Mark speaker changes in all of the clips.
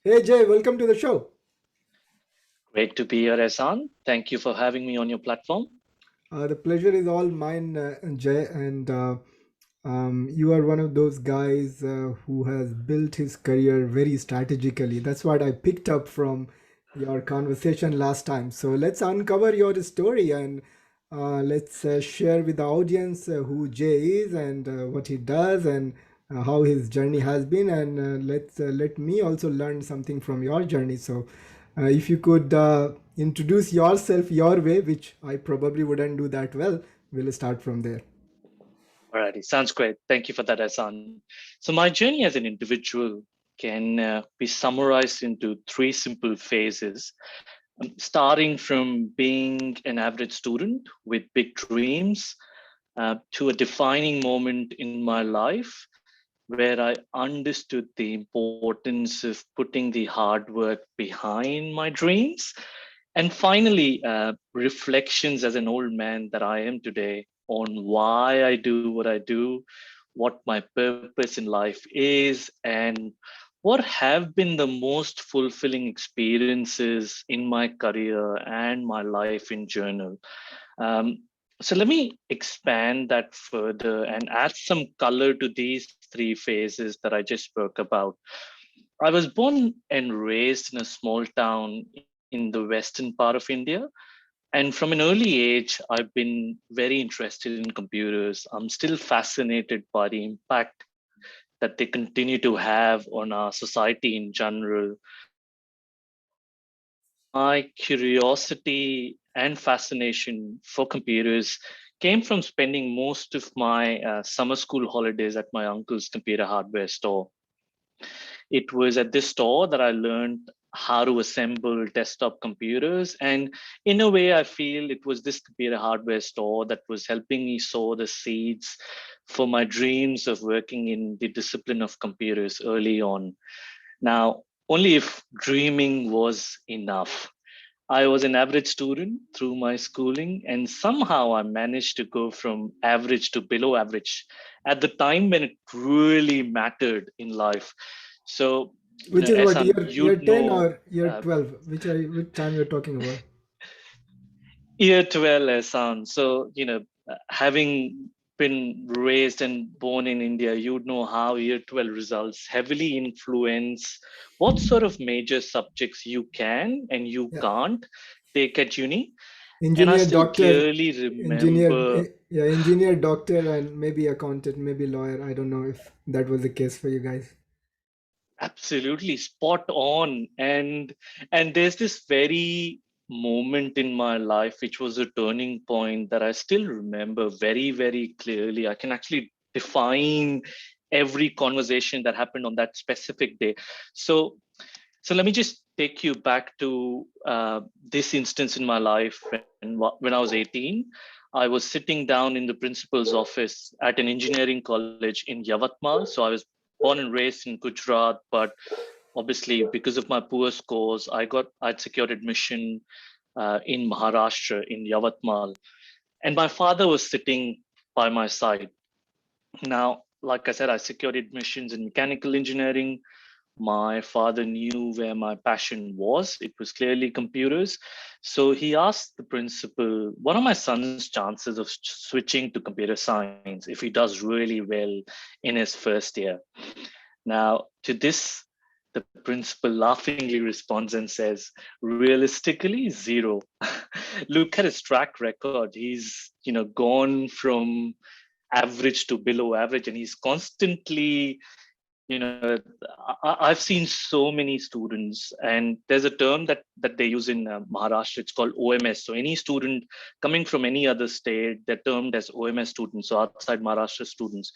Speaker 1: Hey Jay, welcome to the show.
Speaker 2: Great to be here, Ehsan. Thank you for having me on your platform.
Speaker 1: The pleasure is all mine, Jay, and you are one of those guys who has built his career very strategically. That's what I picked up from your conversation last time. So let's uncover your story and let's share with the audience who Jay is and what he does and how his journey has been. And let's let me also learn something from your journey. So if you could introduce yourself your way, which I probably wouldn't do that well, we'll start from there.
Speaker 2: Alrighty, sounds great. Thank you for that, Ehsan. So, my journey as an individual can be summarized into three simple phases. Starting from being an average student with big dreams to a defining moment in my life where I understood the importance of putting the hard work behind my dreams. And finally, reflections as an old man that I am today on why I do what I do, what my purpose in life is, and what have been the most fulfilling experiences in my career and my life in general. So let me expand that further and add some color to these three phases that I just spoke about. I was born and raised in a small town in the western part of India. And from an early age, I've been very interested in computers. I'm still fascinated by the impact that they continue to have on our society in general. My curiosity and fascination for computers came from spending most of my summer school holidays at my uncle's computer hardware store. It was at this store that I learned how to assemble desktop computers. And in a way, I feel it was this computer hardware store that was helping me sow the seeds for my dreams of working in the discipline of computers early on. Now, only if dreaming was enough. I was an average student through my schooling, and somehow I managed to go from average to below average at the time when it really mattered in life. So,
Speaker 1: Which is what
Speaker 2: Ehsan,
Speaker 1: year
Speaker 2: you'd
Speaker 1: 10
Speaker 2: know
Speaker 1: or year 12? Which time you're talking about?
Speaker 2: year 12, Ehsan. So, having been raised and born in India, you'd know how year 12 results heavily influence what sort of major subjects you can and you
Speaker 1: Yeah,
Speaker 2: can't take at uni. And I
Speaker 1: engineer,
Speaker 2: still
Speaker 1: doctor,
Speaker 2: clearly
Speaker 1: engineer,
Speaker 2: remember
Speaker 1: yeah, engineer, doctor, and maybe accountant, maybe lawyer. I don't know if that was the case for you guys.
Speaker 2: absolutely spot on. And there's this very moment in my life which was a turning point that I still remember very, very clearly. I can actually define every conversation that happened on that specific day. So so let me just take you back to this instance in my life when I was 18. I was sitting down in the principal's office at an engineering college in Yavatmal. So I was born and raised in Gujarat, but obviously because of my poor scores, I'd secured admission in Maharashtra in Yavatmal, and my father was sitting by my side. Now, like I said, I secured admissions in mechanical engineering. My father knew where my passion was. It was clearly computers. So he asked the principal, what are my son's chances of switching to computer science if he does really well in his first year? Now, to this, the principal laughingly responds and says, realistically, zero. Look at his track record. He's, gone from average to below average, and he's constantly I've seen so many students, and there's a term that they use in Maharashtra. It's called OMS. So any student coming from any other state, they're termed as OMS students, so outside Maharashtra students.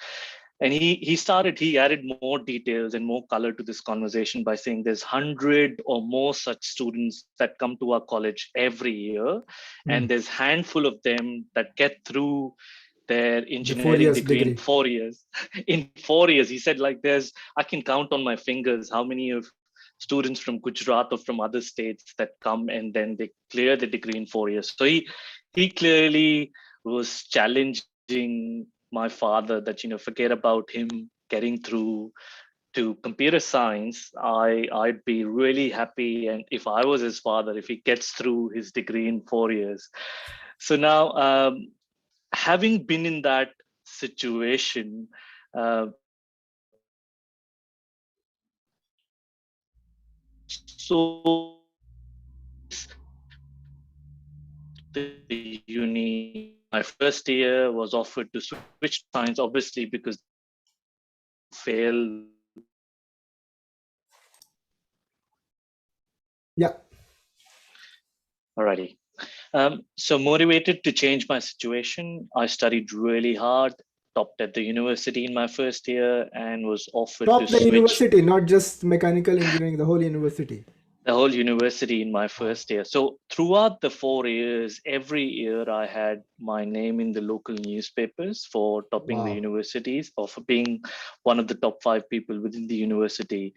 Speaker 2: And he added more details and more color to this conversation by saying there's 100 or more such students that come to our college every year, and
Speaker 1: Hmm.
Speaker 2: there's handful of them that get through their
Speaker 1: The four
Speaker 2: engineering
Speaker 1: years
Speaker 2: degree in
Speaker 1: degree.
Speaker 2: 4 years. In 4 years, he said, like, I can count on my fingers how many of students from Gujarat or from other states that come and then they clear the degree in 4 years. So he clearly was challenging my father that, forget about him getting through to computer science, I'd be really happy, and if I was his father, if he gets through his degree in 4 years. So now, having been in that situation, so the uni, my first year was offered to switch to science, obviously because fail.
Speaker 1: Yeah.
Speaker 2: Alrighty. So motivated to change my situation, I studied really hard, topped at the university in my first year, and was offered to
Speaker 1: Top the
Speaker 2: switch
Speaker 1: university, not just mechanical engineering, the whole university.
Speaker 2: the whole university in my
Speaker 1: Wow.
Speaker 2: first year. So throughout the 4 years, every year I had my name in the local newspapers for topping the
Speaker 1: Wow.
Speaker 2: universities or for being one of the top 5 people within the university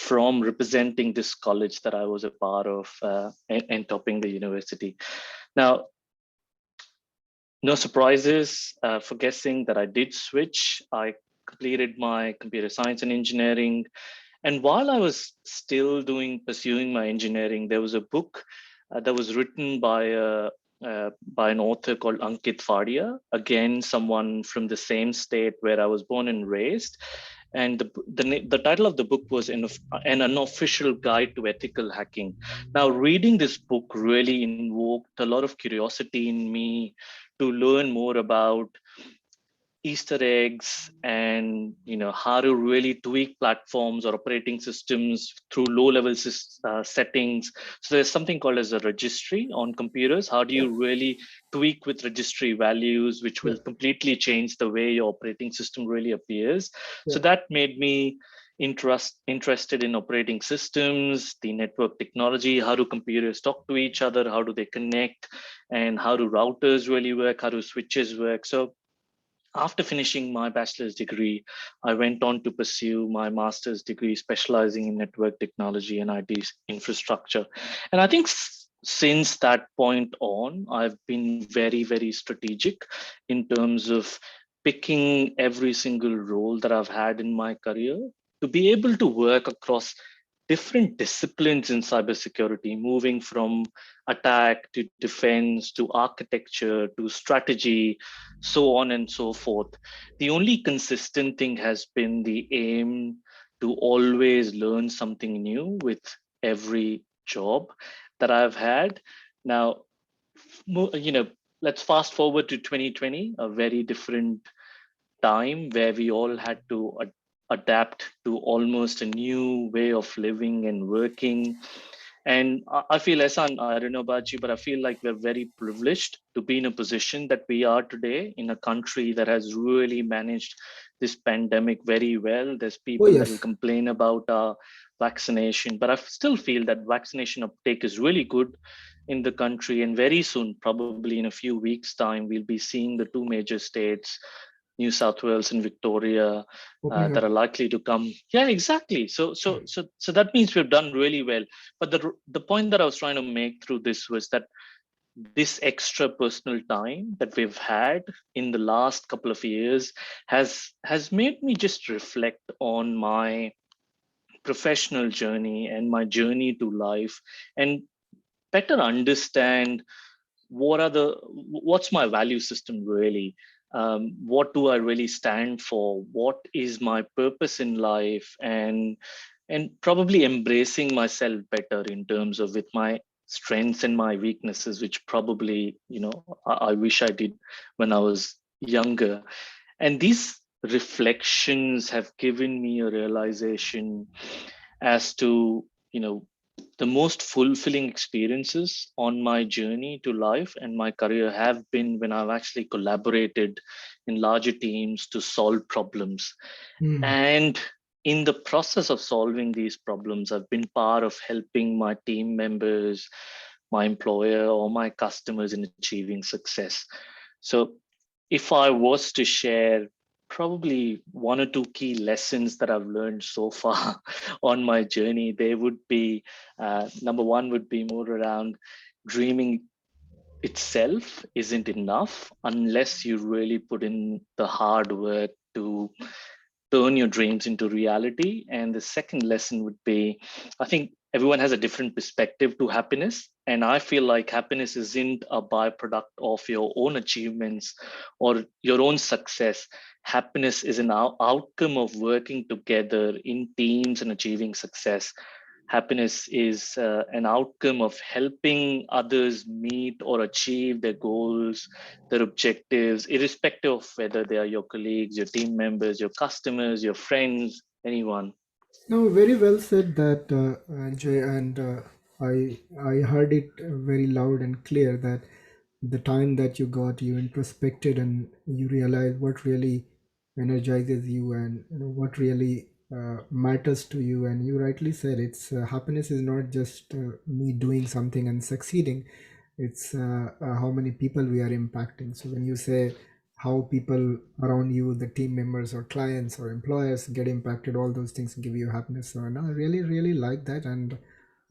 Speaker 2: from representing this college that I was a part of and topping the university. Now, no surprises for guessing that I did switch. I completed my computer science and engineering. And while I was still pursuing my engineering, there was a book that was written by an author called Ankit Fadia, again, someone from the same state where I was born and raised. And the title of the book was an unofficial guide to ethical hacking. Now, reading this book really invoked a lot of curiosity in me to learn more about Easter eggs and how to really tweak platforms or operating systems through low-level settings. So there's something called as a registry on computers. How do
Speaker 1: Yeah.
Speaker 2: you really tweak with registry values, which
Speaker 1: Yeah.
Speaker 2: will completely change the way your operating system really appears? So
Speaker 1: Yeah.
Speaker 2: that made me interested in operating systems, the network technology, how do computers talk to each other, how do they connect, and how do routers really work, how do switches work. So after finishing my bachelor's degree, I went on to pursue my master's degree, specializing in network technology and IT infrastructure. And I think since that point on, I've been very, very strategic in terms of picking every single role that I've had in my career to be able to work across different disciplines in cybersecurity, moving from attack to defense to architecture to strategy, so on and so forth. The only consistent thing has been the aim to always learn something new with every job that I've had. Now, you know, let's fast forward to 2020, a very different time where we all had to adapt to almost a new way of living and working. And I feel, Ehsan, I don't know about you, but I feel like we're very privileged to be in a position that we are today in a country that has really managed this pandemic very well. There's
Speaker 1: Oh,
Speaker 2: people that will
Speaker 1: yes.
Speaker 2: complain about vaccination, but I still feel that vaccination uptake is really good in the country. And very soon, probably in a few weeks' time, we'll be seeing the two major states, New South Wales and Victoria,
Speaker 1: Opening
Speaker 2: that
Speaker 1: up.
Speaker 2: are likely to come. Yeah, exactly. So that means we've done really well. But the point that I was trying to make through this was that this extra personal time that we've had in the last couple of years has made me just reflect on my professional journey and my journey to life, and better understand what's my value system really. What do I really stand for? What is my purpose in life? And probably embracing myself better in terms of with my strengths and my weaknesses, which probably I wish I did when I was younger. And these reflections have given me a realization as to the most fulfilling experiences on my journey to life and my career have been when I've actually collaborated in larger teams to solve problems.
Speaker 1: Hmm.
Speaker 2: And in the process of solving these problems, I've been part of helping my team members, my employer, or my customers in achieving success. So if I was to share probably one or two key lessons that I've learned so far on my journey, they would be number one would be more around dreaming itself isn't enough unless you really put in the hard work to turn your dreams into reality. And the second lesson would be, I think everyone has a different perspective to happiness. And I feel like happiness isn't a byproduct of your own achievements or your own success. Happiness is an outcome of working together in teams and achieving success. Happiness is an outcome of helping others meet or achieve their goals, their objectives, irrespective of whether they are your colleagues, your team members, your customers, your friends, anyone.
Speaker 1: No, very well said that, Jay, and I heard it very loud and clear that the time that you got, you introspected and you realized what really energizes you and what really matters to you. And you rightly said, it's happiness is not just me doing something and succeeding. It's how many people we are impacting. So when you say how people around you, the team members or clients or employers get impacted, all those things give you happiness. So no, I really really like that. And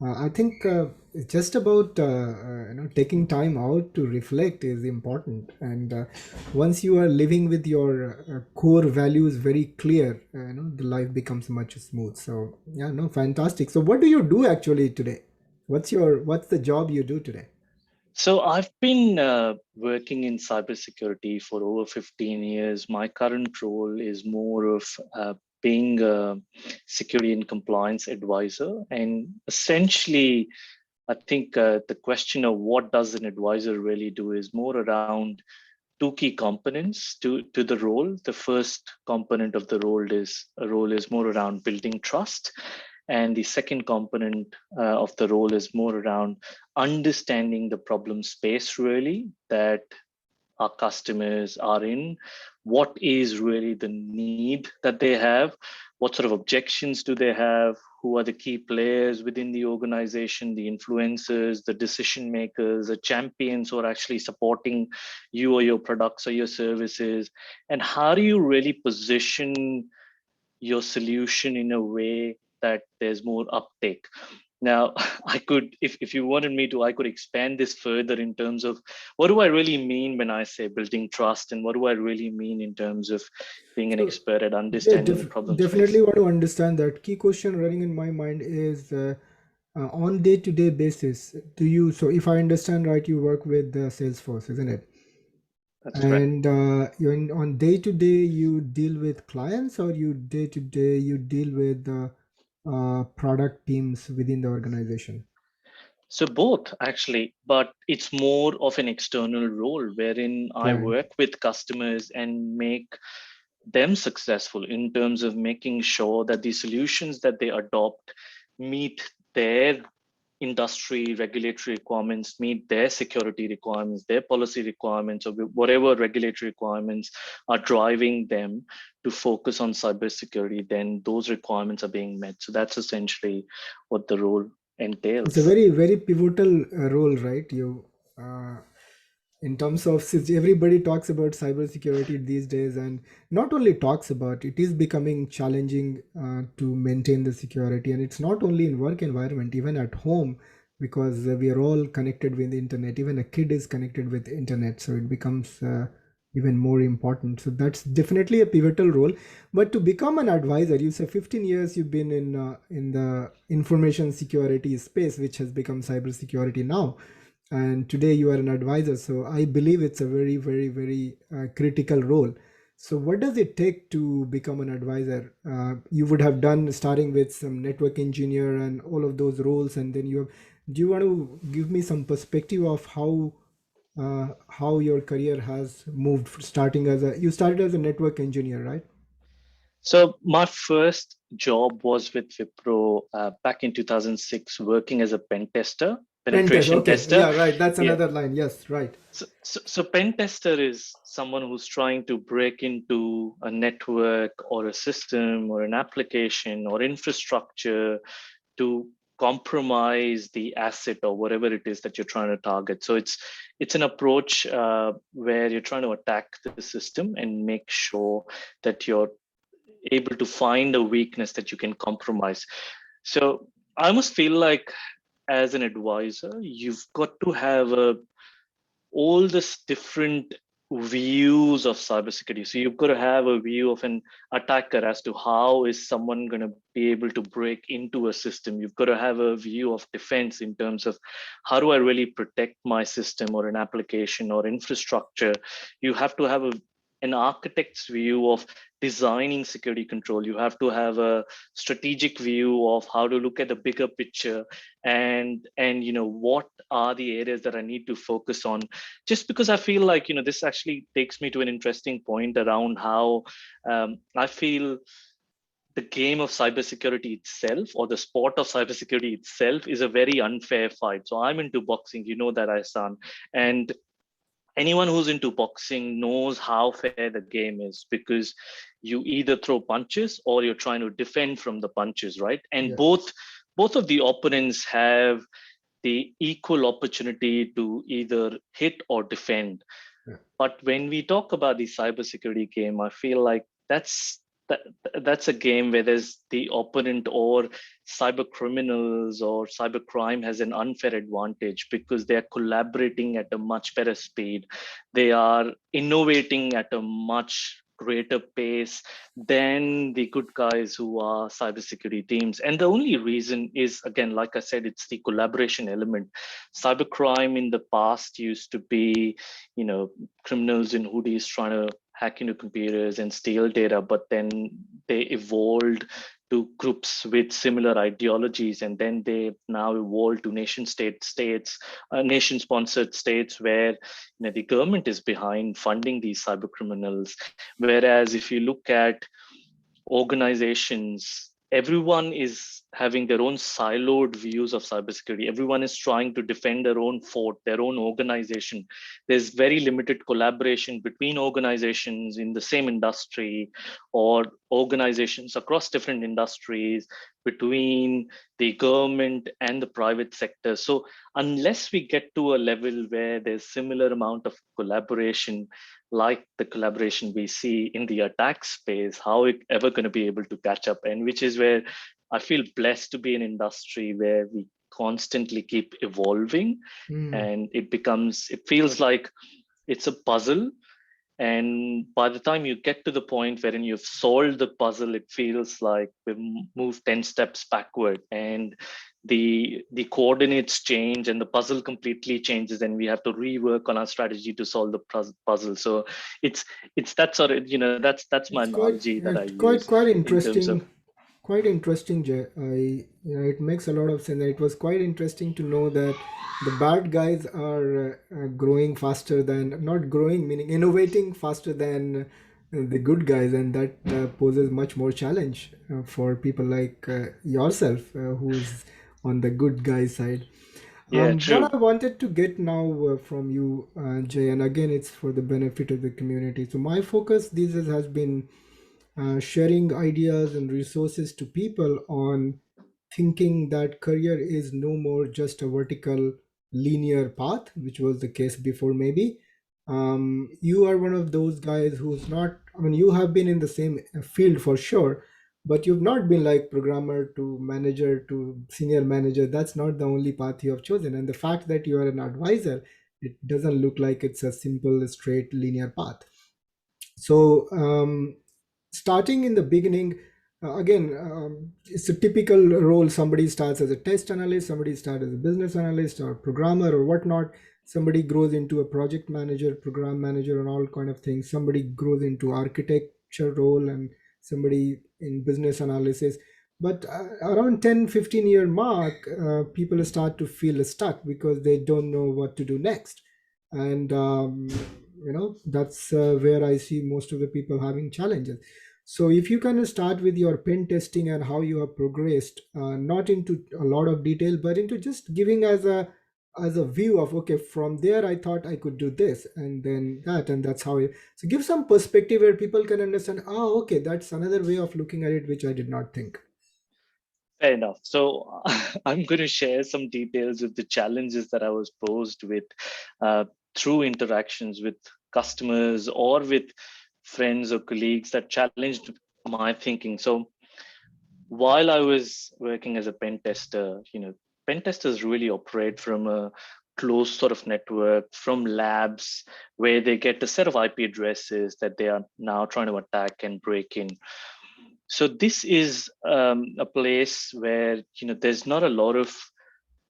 Speaker 1: I think it's just about taking time out to reflect is important. And once you are living with your core values very clear, the life becomes much smooth. So yeah, no, fantastic. So what do you do actually today? What's the job you do today?
Speaker 2: So I've been working in cybersecurity for over 15 years. My current role is more of being a security and compliance advisor. And essentially, I think the question of what does an advisor really do is more around two key components to the role. The first component of the role is more around building trust, and the second component of the role is more around understanding the problem space really that our customers are in, what is really the need that they have, what sort of objections do they have, who are the key players within the organization, the influencers, the decision makers, the champions who are actually supporting you or your products or your services, and how do you really position your solution in a way that there's more uptake. Now, I could, if you wanted me to, I could expand this further in terms of what do I really mean when I say building trust, and what do I really mean in terms of being an
Speaker 1: So
Speaker 2: expert at
Speaker 1: yeah,
Speaker 2: understanding the problem
Speaker 1: definitely
Speaker 2: space.
Speaker 1: want to understand that. Key question running in my mind is on day-to-day basis, do you, so if I understand right, you work with Salesforce, isn't it?
Speaker 2: That's correct.
Speaker 1: And on day-to-day, you deal with clients, or you day-to-day you deal with product teams within the organization?
Speaker 2: So both actually, but it's more of an external role wherein I
Speaker 1: Client.
Speaker 2: work with customers and make them successful in terms of making sure that the solutions that they adopt meet their industry regulatory requirements, meet their security requirements, their policy requirements, or whatever regulatory requirements are driving them to focus on cybersecurity, then those requirements are being met. So that's essentially what the role
Speaker 1: It's a
Speaker 2: entails.
Speaker 1: very very pivotal role, right? You uh, in terms of, since everybody talks about cybersecurity these days, and not only talks about it, is becoming challenging to maintain the security. And it's not only in work environment, even at home, because we are all connected with the internet. Even a kid is connected with internet, so it becomes even more important. So that's definitely a pivotal role. But to become an advisor, you say 15 years you've been in the information security space, which has become cybersecurity now, and today you are an advisor. So I believe it's a very very very critical role. So what does it take to become an advisor? You would have done starting with some network engineer and all of those roles, and then you have, do you want to give me some perspective of how your career has moved, starting as a, you started as a network engineer, right?
Speaker 2: So my first job was with Wipro back in 2006, working as a pen tester,
Speaker 1: Pen test,
Speaker 2: penetration
Speaker 1: okay,
Speaker 2: tester.
Speaker 1: yeah, right, that's
Speaker 2: Yeah.
Speaker 1: another line, yes, right.
Speaker 2: So pen tester is someone who's trying to break into a network or a system or an application or infrastructure to compromise the asset or whatever it is that you're trying to target. So it's an approach where you're trying to attack the system and make sure that you're able to find a weakness that you can compromise. So I almost feel like as an advisor, you've got to have all this different views of cybersecurity. So you've got to have a view of an attacker as to how is someone going to be able to break into a system. You've got to have a view of defense in terms of how do I really protect my system or an application or infrastructure. You have to have an architect's view of designing security control. You have to have a strategic view of how to look at the bigger picture, and what are the areas that I need to focus on. Just because I feel like this actually takes me to an interesting point around how I feel the game of cybersecurity itself, or the sport of cybersecurity itself, is a very unfair fight. So I'm into boxing, you know that, Ihsan, and anyone who's into boxing knows how fair the game is, because you either throw punches or you're trying to defend from the punches, right? And
Speaker 1: Yes.
Speaker 2: both of the opponents have the equal opportunity to either hit or defend.
Speaker 1: Yeah.
Speaker 2: But when we talk about the cybersecurity game, I feel like that, that's a game where there's the opponent, or cyber criminals or cyber crime has an unfair advantage because they're collaborating at a much better speed. They are innovating at a much greater pace than the good guys who are cybersecurity teams. And the only reason is, again, like I said, it's the collaboration element. Cybercrime in the past used to be, criminals in hoodies trying to hack into computers and steal data, but then they evolved to groups with similar ideologies, and then they now evolved to nation sponsored states where the government is behind funding these cyber criminals. Whereas if you look at organizations, everyone is having their own siloed views of cybersecurity. Everyone is trying to defend their own fort, their own organization. There's very limited collaboration between organizations in the same industry, or organizations across different industries, between the government and the private sector. So unless we get to a level where there's similar amount of collaboration, like the collaboration we see in the attack space, how it ever going to be able to catch up? And which is where I feel blessed to be in industry where we constantly keep evolving,
Speaker 1: Mm.
Speaker 2: and it feels like it's a puzzle. And by the time you get to the point wherein you've solved the puzzle, it feels like we've moved 10 steps backward, and the coordinates change and the puzzle completely changes, and we have to rework on our strategy to solve the puzzle. So it's that sort of, that's my
Speaker 1: It's quite
Speaker 2: analogy that I
Speaker 1: it's quite
Speaker 2: use
Speaker 1: quite
Speaker 2: in terms of.
Speaker 1: interesting. Quite interesting, Jay. It makes a lot of sense. It was quite interesting to know that the bad guys are growing faster than, not growing, meaning innovating faster than the good guys, and that poses much more challenge for people like yourself, who's on the good guy side.
Speaker 2: Yeah,
Speaker 1: What
Speaker 2: true.
Speaker 1: I wanted to get now from you, Jay, and again, it's for the benefit of the community. So my focus these days has been sharing ideas and resources to people on thinking that career is no more just a vertical linear path, which was the case before. Maybe you are one of those guys who's not, I mean, you have been in the same field for sure, but you've not been like programmer to manager to senior manager. That's not the only path you have chosen. And the fact that you are an advisor, it doesn't look like it's a simple straight linear path. So starting in the beginning, again, it's a typical role. Somebody starts as a test analyst, somebody starts as a business analyst or programmer or whatnot. Somebody grows into a project manager, program manager, and all kind of things. Somebody grows into architecture role, and somebody in business analysis. But around 10-15 year mark, people start to feel stuck because they don't know what to do next. And that's where I see most of the people having challenges. So if you can start with your pen testing and how you have progressed, not into a lot of detail, but into just giving as a view of, okay, from there I thought I could do this and then that, and that's how you, so give some perspective where people can understand, oh, okay, that's another way of looking at it which I did not think.
Speaker 2: Fair enough. So I'm going to share some details of the challenges that I was posed with uh, through interactions with customers or with friends or colleagues that challenged my thinking. So while I was working as a pen tester, pen testers really operate from a closed sort of network from labs where they get a set of IP addresses that they are now trying to attack and break in. So this is a place where there's not a lot of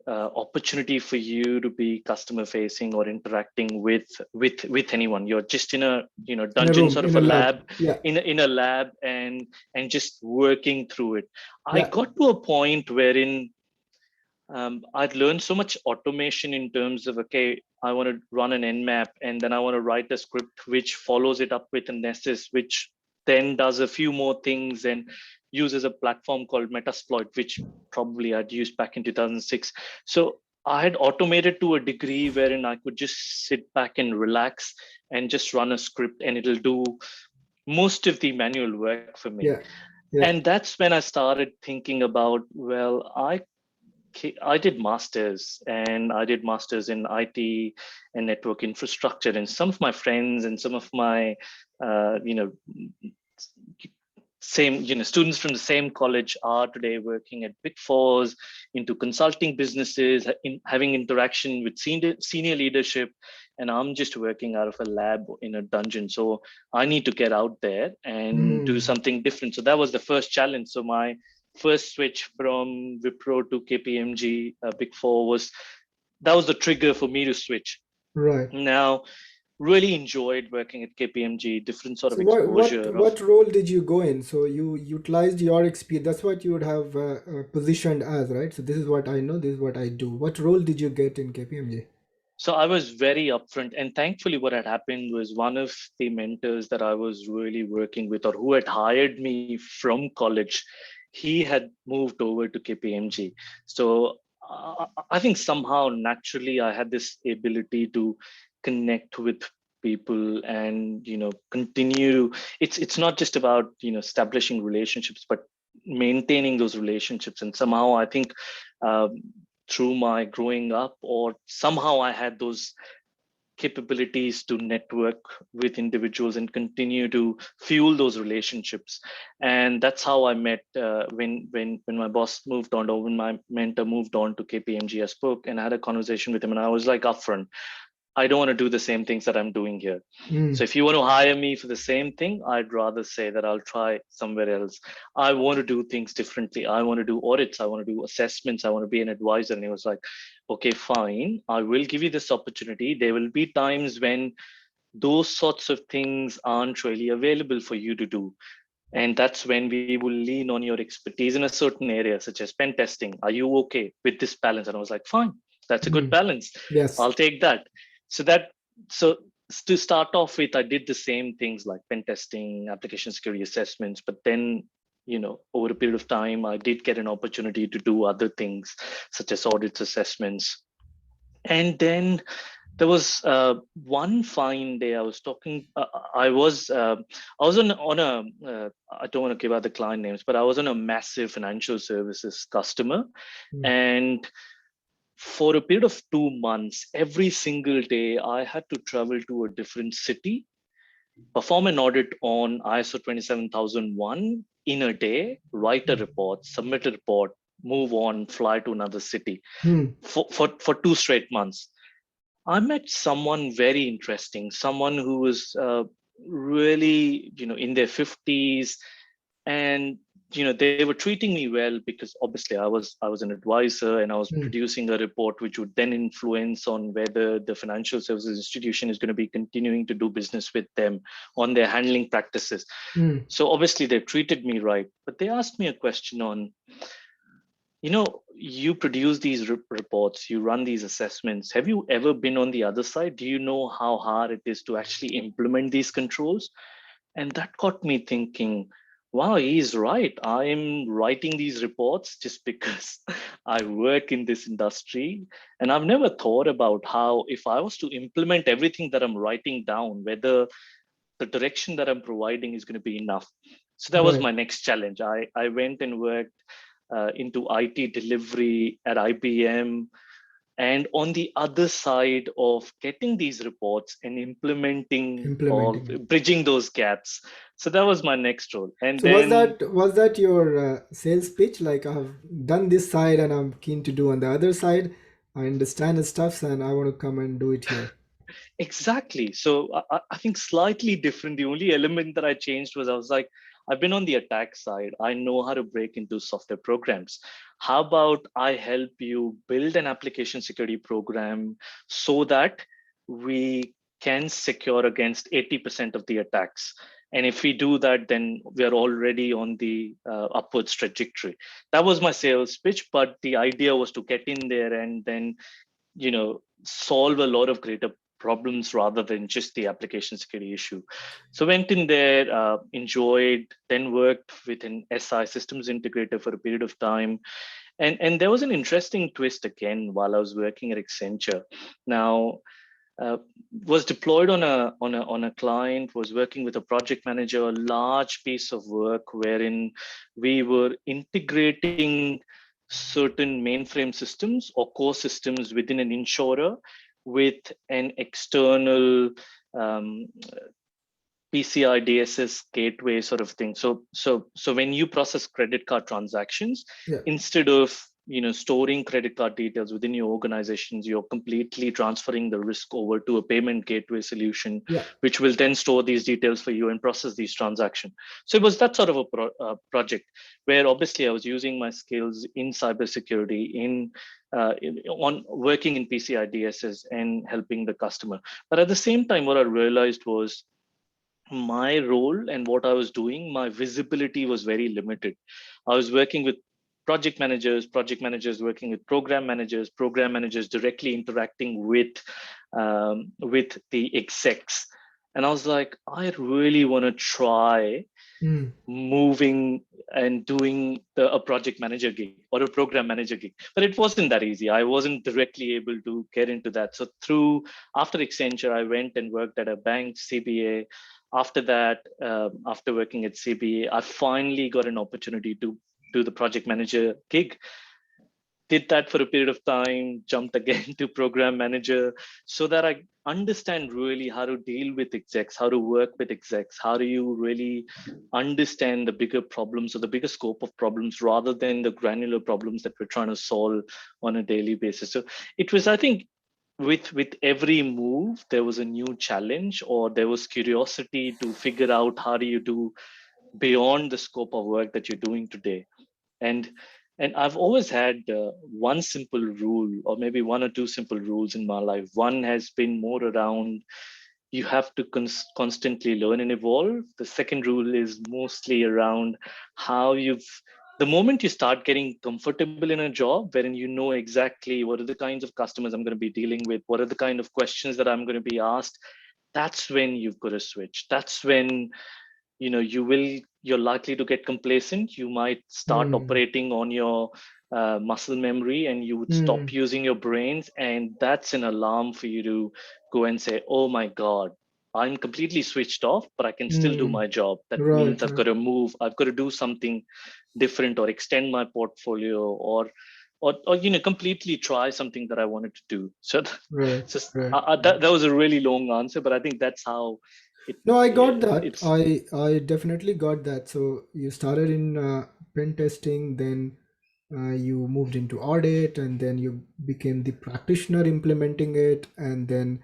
Speaker 2: opportunity for you to be customer facing or interacting with anyone. You're just in a
Speaker 1: In a
Speaker 2: dungeon
Speaker 1: room,
Speaker 2: sort
Speaker 1: in
Speaker 2: of
Speaker 1: a
Speaker 2: a
Speaker 1: lab.
Speaker 2: lab,
Speaker 1: Yeah,
Speaker 2: in a lab, and just working through it. I
Speaker 1: yeah.
Speaker 2: got to a point wherein I'd learned so much automation in terms of, okay, I want to run an Nmap and then I want to write a script which follows it up with a Nessus, which then does a few more things and uses a platform called Metasploit, which probably I'd used back in 2006. So I had automated to a degree wherein I could just sit back and relax and just run a script and it'll do most of the manual work for me.
Speaker 1: Yeah, yeah.
Speaker 2: And that's when I started thinking about, well, I did masters and I did masters in IT and network infrastructure. And some of my friends and some of my, uh, you know, same, students from the same college are today working at Big Fours, into consulting businesses, having interaction with senior leadership. And I'm just working out of a lab in a dungeon. So I need to get out there and do
Speaker 1: Hmm.
Speaker 2: something different. So that was the first challenge. So my first switch from Wipro to KPMG, Big Four, that was the trigger for me to switch.
Speaker 1: Right.
Speaker 2: Now, really enjoyed working at KPMG, different sort of
Speaker 1: So what
Speaker 2: exposure of.
Speaker 1: what role did you go in? So you utilized your experience. That's what you would have positioned as, right? So this is what I know. This is what I do. What role did you get in KPMG?
Speaker 2: So I was very upfront, and thankfully, what had happened was one of the mentors that I was really working with, or who had hired me from college, he had moved over to KPMG. So I think somehow naturally I had this ability to connect with people and continue. It's not just about establishing relationships, but maintaining those relationships. And somehow I think. Um, Through my growing up, or somehow I had those capabilities to network with individuals and continue to fuel those relationships. And that's how I met when my boss moved on, or when my mentor moved on to KPMG. I spoke and I had a conversation with him, and I was like upfront, I don't want to do the same things that I'm doing here. So
Speaker 1: Mm,
Speaker 2: if you want to hire me for the same thing, I'd rather say that I'll try somewhere else. I want to do things differently. I want to do audits. I want to do assessments. I want to be an advisor. And he was like, okay, fine. I will give you this opportunity. There will be times when those sorts of things aren't really available for you to do. And that's when we will lean on your expertise in a certain area, such as pen testing. Are you okay with this balance? And I was like, fine, that's a good
Speaker 1: mm.
Speaker 2: balance.
Speaker 1: Yes.
Speaker 2: I'll take that. So that so to start off with, I did the same things like pen testing, application security assessments, but then over a period of time, I did get an opportunity to do other things such as audits, assessments. And then there was one fine day I was talking. I was on a. I don't want to give out the client names, but I was on a massive financial services customer,
Speaker 1: Mm,
Speaker 2: and for a period of 2 months, every single day I had to travel to a different city, perform an audit on ISO 27001 in a day, write a
Speaker 1: mm,
Speaker 2: report, submit a report, move on, fly to another city
Speaker 1: mm,
Speaker 2: for 2 straight months. I met someone very interesting, someone who was really, in their 50s, and they were treating me well because obviously I was an advisor and I was
Speaker 1: mm,
Speaker 2: producing a report which would then influence on whether the financial services institution is going to be continuing to do business with them on their handling practices.
Speaker 1: mm.
Speaker 2: So obviously they treated me right, but they asked me a question on, you produce these reports, you run these assessments. Have you ever been on the other side? Do you know how hard it is to actually implement these controls? And that got me thinking, wow, he's right. I'm writing these reports just because I work in this industry. And I've never thought about how, if I was to implement everything that I'm writing down, whether the direction that I'm providing is going to be enough. So that was
Speaker 1: Right.
Speaker 2: my next challenge. I went and worked into IT delivery at IBM, and on the other side of getting these reports and implementing or
Speaker 1: Implementing.
Speaker 2: bridging those gaps. So that was my next role. And
Speaker 1: So was
Speaker 2: then
Speaker 1: that your sales pitch? Like, I've done this side and I'm keen to do on the other side. I understand the stuffs and I want to come and do it here.
Speaker 2: Exactly. So I think slightly different. The only element that I changed was I was like, I've been on the attack side. I know how to break into software programs. How about I help you build an application security program so that we can secure against 80% of the attacks? And if we do that, then we're already on the upwards trajectory. That was my sales pitch, but the idea was to get in there and then solve a lot of greater problems rather than just the application security issue. So went in there, enjoyed, then worked with an SI systems integrator for a period of time. And there was an interesting twist again while I was working at Accenture. Now, uh, was deployed on a client, was working with a project manager, a large piece of work wherein we were integrating certain mainframe systems or core systems within an insurer with an external um, PCI DSS gateway sort of thing. So when you process credit card transactions,
Speaker 1: Yeah.
Speaker 2: instead of storing credit card details within your organizations, you're completely transferring the risk over to a payment gateway solution,
Speaker 1: Yeah.
Speaker 2: which will then store these details for you and process these transactions. So it was that sort of a project where obviously I was using my skills in cybersecurity, on working in PCI DSS and helping the customer. But at the same time, what I realized was my role and what I was doing, my visibility was very limited. I was working with project managers working with program managers directly interacting with the execs. And I was like, I really want to try
Speaker 1: Mm.
Speaker 2: moving and doing a project manager gig or a program manager gig, but it wasn't that easy. I wasn't directly able to get into that. So through after Accenture, I went and worked at a bank, CBA. After that, after working at CBA, I finally got an opportunity to do the project manager gig. Did that for a period of time, jumped again to program manager, so that I understand really how to deal with execs, how to work with execs, how do you really understand the bigger problems or the bigger scope of problems rather than the granular problems that we're trying to solve on a daily basis. So it was, I think, with every move there was a new challenge, or there was curiosity to figure out how do you do beyond the scope of work that you're doing today. And and I've always had one simple rule, or maybe one or two simple rules in my life. One has been more around, you have to constantly learn and evolve. The second rule is mostly around how you've the moment you start getting comfortable in a job wherein you know exactly what are the kinds of customers I'm going to be dealing with, what are the kind of questions that I'm going to be asked, that's when you've got to switch. That's when you're likely to get complacent. You might start
Speaker 1: Mm.
Speaker 2: operating on your muscle memory, and you would stop
Speaker 1: Mm.
Speaker 2: using your brains, and that's an alarm for you to go and say, oh my god, I'm completely switched off, but I can still do
Speaker 1: Mm.
Speaker 2: my job. That means
Speaker 1: Right.
Speaker 2: I've
Speaker 1: Right.
Speaker 2: got to move, I've got to do something different, or extend my portfolio, or completely try something that I wanted to do. So
Speaker 1: Right.
Speaker 2: so
Speaker 1: Right.
Speaker 2: that was a really long answer, but I think that's how it
Speaker 1: No, I got that.
Speaker 2: it's
Speaker 1: I definitely got that. So you started in pen testing, then you moved into audit, and then you became the practitioner implementing it, and then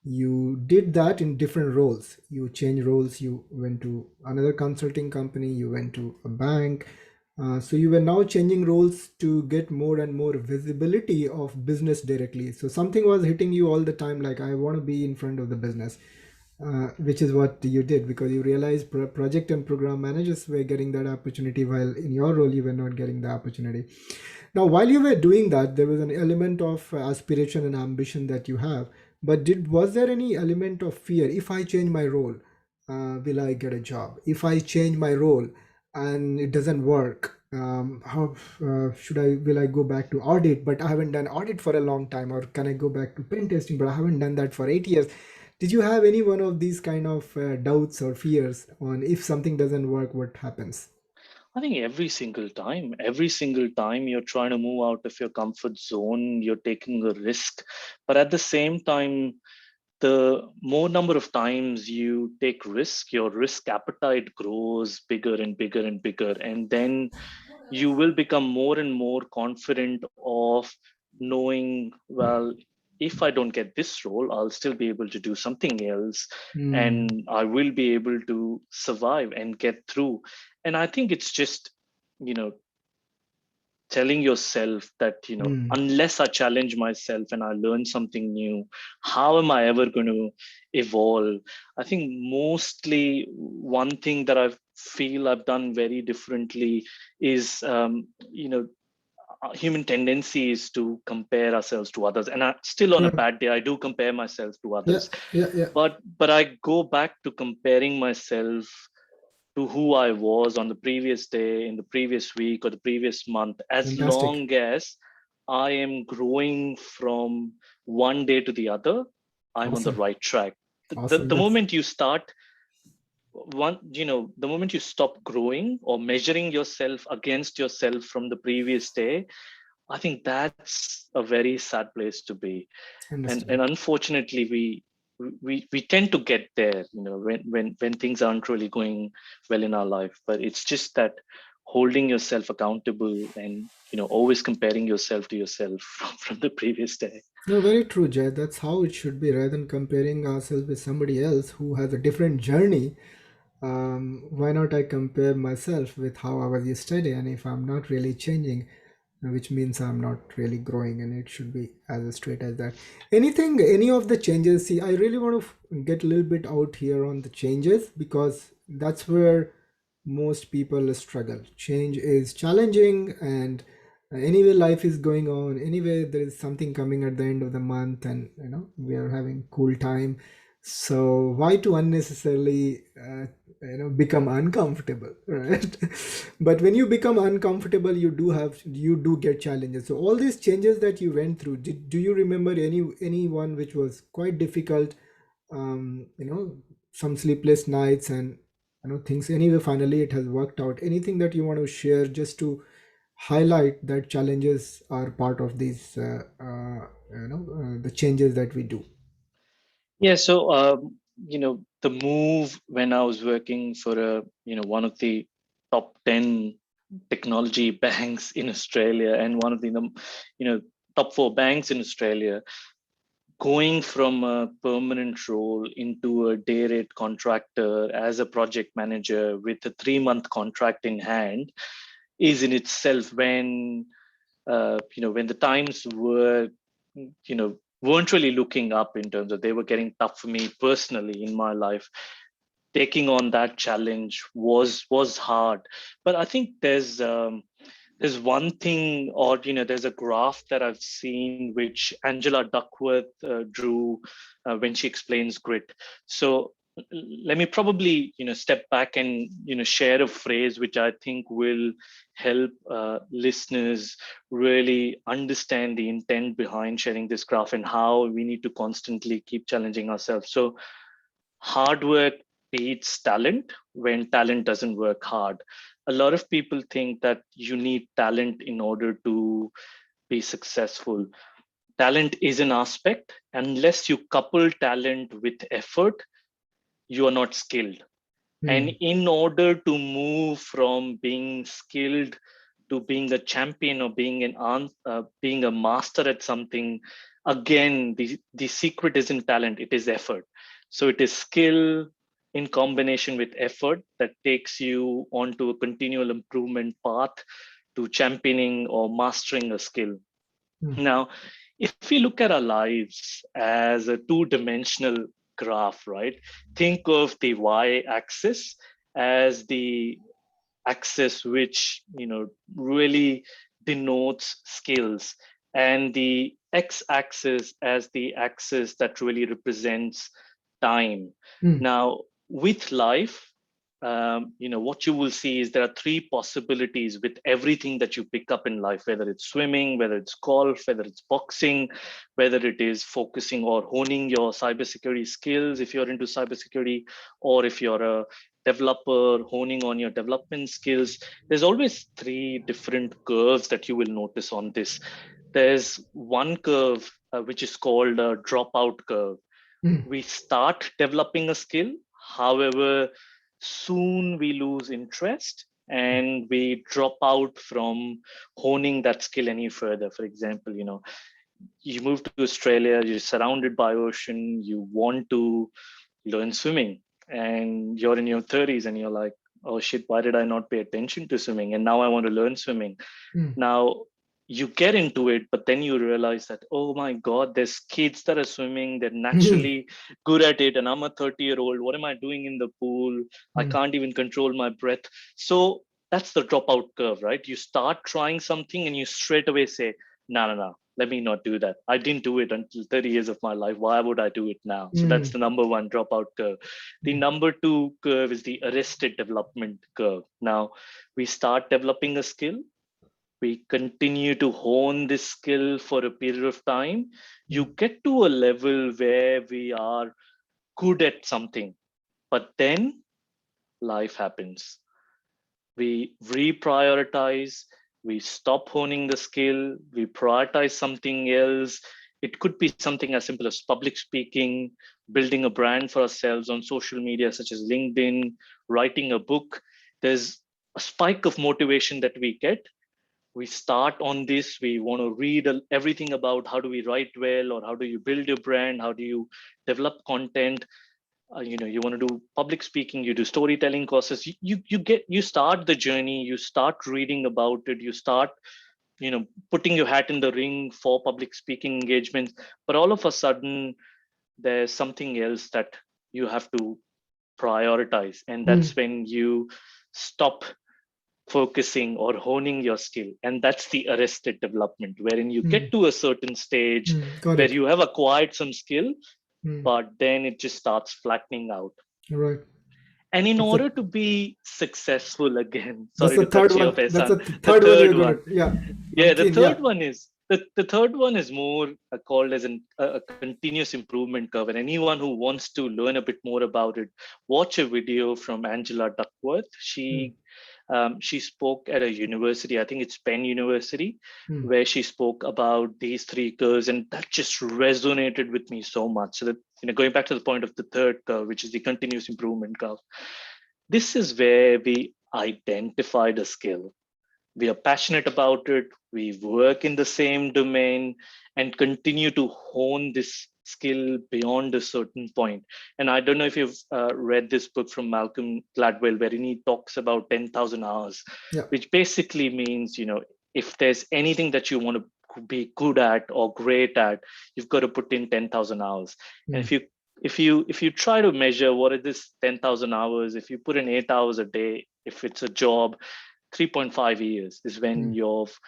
Speaker 1: you did that in different roles. You changed roles. You went to another consulting company. You went to a bank. So you were now changing roles to get more and more visibility of business directly. So something was hitting you all the time, like I want to be in front of the business, which is what you did because you realized project and program managers were getting that opportunity while in your role you were not getting the opportunity. Now, while you were doing that, there was an element of aspiration and ambition that you have. But did was there any element of fear? If I change my role, will I get a job? If I change my role and it doesn't work, how should I? Will I go back to audit? But I haven't done audit for a long time, or can I go back to pen testing? But I haven't done that for 8 years. Did you have any one of these kind of doubts or fears on if something doesn't work, what happens?
Speaker 2: I think every single time you're trying to move out of your comfort zone, you're taking a risk. But at the same time, the more number of times you take risk, your risk appetite grows bigger and bigger and bigger. And then you will become more and more confident of knowing, well, if I don't get this role, I'll still be able to do something else,
Speaker 1: Mm,
Speaker 2: and I will be able to survive and get through. And I think it's just, you know, telling yourself that,
Speaker 1: mm,
Speaker 2: unless I challenge myself and I learn something new, how am I ever going to evolve? I think mostly one thing that I feel I've done very differently is, human tendency is to compare ourselves to others, and still on a
Speaker 1: correct.
Speaker 2: bad day I do compare myself to
Speaker 1: Yeah,
Speaker 2: others.
Speaker 1: yeah, yeah.
Speaker 2: But I go back to comparing myself to who I was on the previous day, in the previous week, or the previous month, as
Speaker 1: Fantastic.
Speaker 2: long as I am growing from one day to the other, I'm on the
Speaker 1: Awesome.
Speaker 2: right track. The
Speaker 1: Awesome.
Speaker 2: moment you start the moment you stop growing or measuring yourself against yourself from the previous day, I think that's a very sad place to be. And
Speaker 1: Understand.
Speaker 2: unfortunately, we tend to get there, when things aren't really going well in our life. But it's just that holding yourself accountable and, always comparing yourself to yourself from the previous day.
Speaker 1: No, very true, Jay. That's how it should be rather than comparing ourselves with somebody else who has a different journey. Why not I compare myself with how I was yesterday? And if I'm not really changing, which means I'm not really growing, and it should be as straight as that. Anything, any of the changes, see, I really want to get a little bit out here on the changes because that's where most people struggle. Change is challenging, and anyway, life is going on. Anyway, there is something coming at the end of the month, and we are having cool time. So why to unnecessarily become uncomfortable, right? But when you become uncomfortable, you do get challenges. So all these changes that you went through, do you remember anyone which was quite difficult? Some sleepless nights and things. Anyway, finally it has worked out. Anything that you want to share just to highlight that challenges are part of these the changes that we do.
Speaker 2: Yeah, so the move when I was working for one of the top 10 technology banks in Australia, and one of the top 4 banks in Australia, going from a permanent role into a day rate contractor as a project manager with a 3-month contract in hand, is in itself, when the times were, weren't really looking up, in terms of they were getting tough for me personally in my life. Taking on that challenge was hard. But I think there's one thing, or there's a graph that I've seen which Angela Duckworth drew when she explains grit. So let me probably step back and share a phrase which I think will help listeners really understand the intent behind sharing this graph and how we need to constantly keep challenging ourselves. So hard work beats talent when talent doesn't work hard. A lot of people think that you need talent in order to be successful. Talent is an aspect. Unless you couple talent with effort, you are not skilled. And
Speaker 1: Hmm.
Speaker 2: in order to move from being skilled to being a champion, or being a master at something, again, the secret isn't talent, it is effort. So it is skill in combination with effort that takes you onto a continual improvement path to championing or mastering a skill.
Speaker 1: Hmm.
Speaker 2: Now, if we look at our lives as a two-dimensional graph, right? Think of the y-axis as the axis which really denotes skills, and the x-axis as the axis that really represents time.
Speaker 1: Hmm.
Speaker 2: Now, with life, what you will see is there are three possibilities with everything that you pick up in life, whether it's swimming, whether it's golf, whether it's boxing, whether it is focusing or honing your cybersecurity skills if you're into cybersecurity, or if you're a developer honing on your development skills. There's always three different curves that you will notice on this. There's one curve which is called a dropout curve.
Speaker 1: Hmm.
Speaker 2: We start developing a skill, however, soon we lose interest and we drop out from honing that skill any further. For example, you move to Australia, you're surrounded by ocean, you want to learn swimming, and you're in your 30s and you're like, oh shit, why did I not pay attention to swimming? And now I want to learn swimming.
Speaker 1: Mm.
Speaker 2: Now you get into it, but then you realize that, oh my God, there's kids that are swimming, they're naturally good at it. And I'm a 30-year-old. What am I doing in the pool? I
Speaker 1: Mm.
Speaker 2: can't even control my breath. So that's the dropout curve, right? You start trying something and you straight away say, no, no, no, let me not do that. I didn't do it until 30 years of my life. Why would I do it now? So that's
Speaker 1: Mm.
Speaker 2: the number one dropout curve. The number two curve is the arrested development curve. Now we start developing a skill, we continue to hone this skill for a period of time, you get to a level where we are good at something, but then life happens. We reprioritize, we stop honing the skill, we prioritize something else. It could be something as simple as public speaking, building a brand for ourselves on social media such as LinkedIn, writing a book. There's a spike of motivation that we get, we start on this, we want to read everything about how do we write well, or how do you build your brand, how do you develop content. You want to do public speaking, you do storytelling courses, you start the journey, you start reading about it, you start putting your hat in the ring for public speaking engagements. But all of a sudden there's something else that you have to prioritize, and
Speaker 1: Mm.
Speaker 2: that's when you stop focusing or honing your skill. And that's the arrested development, wherein you
Speaker 1: Mm.
Speaker 2: get to a certain stage
Speaker 1: Got
Speaker 2: where
Speaker 1: it.
Speaker 2: you have acquired some skill,
Speaker 1: Mm.
Speaker 2: but then it just starts flattening out.
Speaker 1: Right.
Speaker 2: And in
Speaker 1: That's
Speaker 2: order
Speaker 1: the
Speaker 2: to be successful, again,
Speaker 1: that's
Speaker 2: sorry
Speaker 1: the
Speaker 2: to cut
Speaker 1: third
Speaker 2: you off,
Speaker 1: one. That's
Speaker 2: Ehsan,
Speaker 1: the
Speaker 2: the
Speaker 1: third one you're
Speaker 2: third
Speaker 1: gonna.
Speaker 2: one.
Speaker 1: Yeah, I'm
Speaker 2: Yeah, the
Speaker 1: keen. Yeah.
Speaker 2: third one is the third one is more called as a continuous improvement curve. And anyone who wants to learn a bit more about it, watch a video from Angela Duckworth.
Speaker 1: Mm.
Speaker 2: She spoke at a university, I think it's Penn University,
Speaker 1: Mm.
Speaker 2: where she spoke about these three curves, and that just resonated with me so much. So that, going back to the point of the third curve, which is the continuous improvement curve, this is where we identify the skill, we are passionate about it, we work in the same domain, and continue to hone this skill beyond a certain point. And I don't know if you've read this book from Malcolm Gladwell, wherein he talks about 10,000 hours,
Speaker 1: Yeah.
Speaker 2: which basically means, if there's anything that you want to be good at or great at, you've got to put in 10,000 hours. And
Speaker 1: Mm.
Speaker 2: if you try to measure what is this 10,000 hours, if you put in 8 hours a day, if it's a job, 3.5 years is when
Speaker 1: Mm.
Speaker 2: you've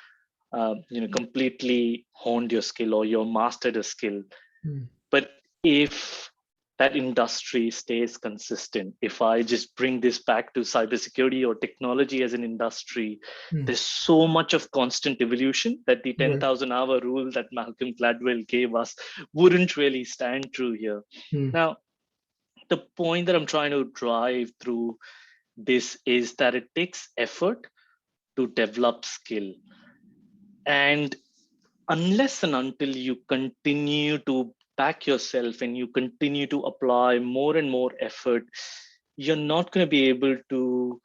Speaker 2: completely honed your skill or you're mastered a skill.
Speaker 1: Mm.
Speaker 2: But if that industry stays consistent, if I just bring this back to cybersecurity or technology as an industry,
Speaker 1: Mm.
Speaker 2: there's so much of constant evolution that the
Speaker 1: Right.
Speaker 2: 10,000-hour rule that Malcolm Gladwell gave us wouldn't really stand true here.
Speaker 1: Mm.
Speaker 2: Now, the point that I'm trying to drive through this is that it takes effort to develop skill. And unless and until you continue to back yourself and you continue to apply more and more effort, you're not going to be able to,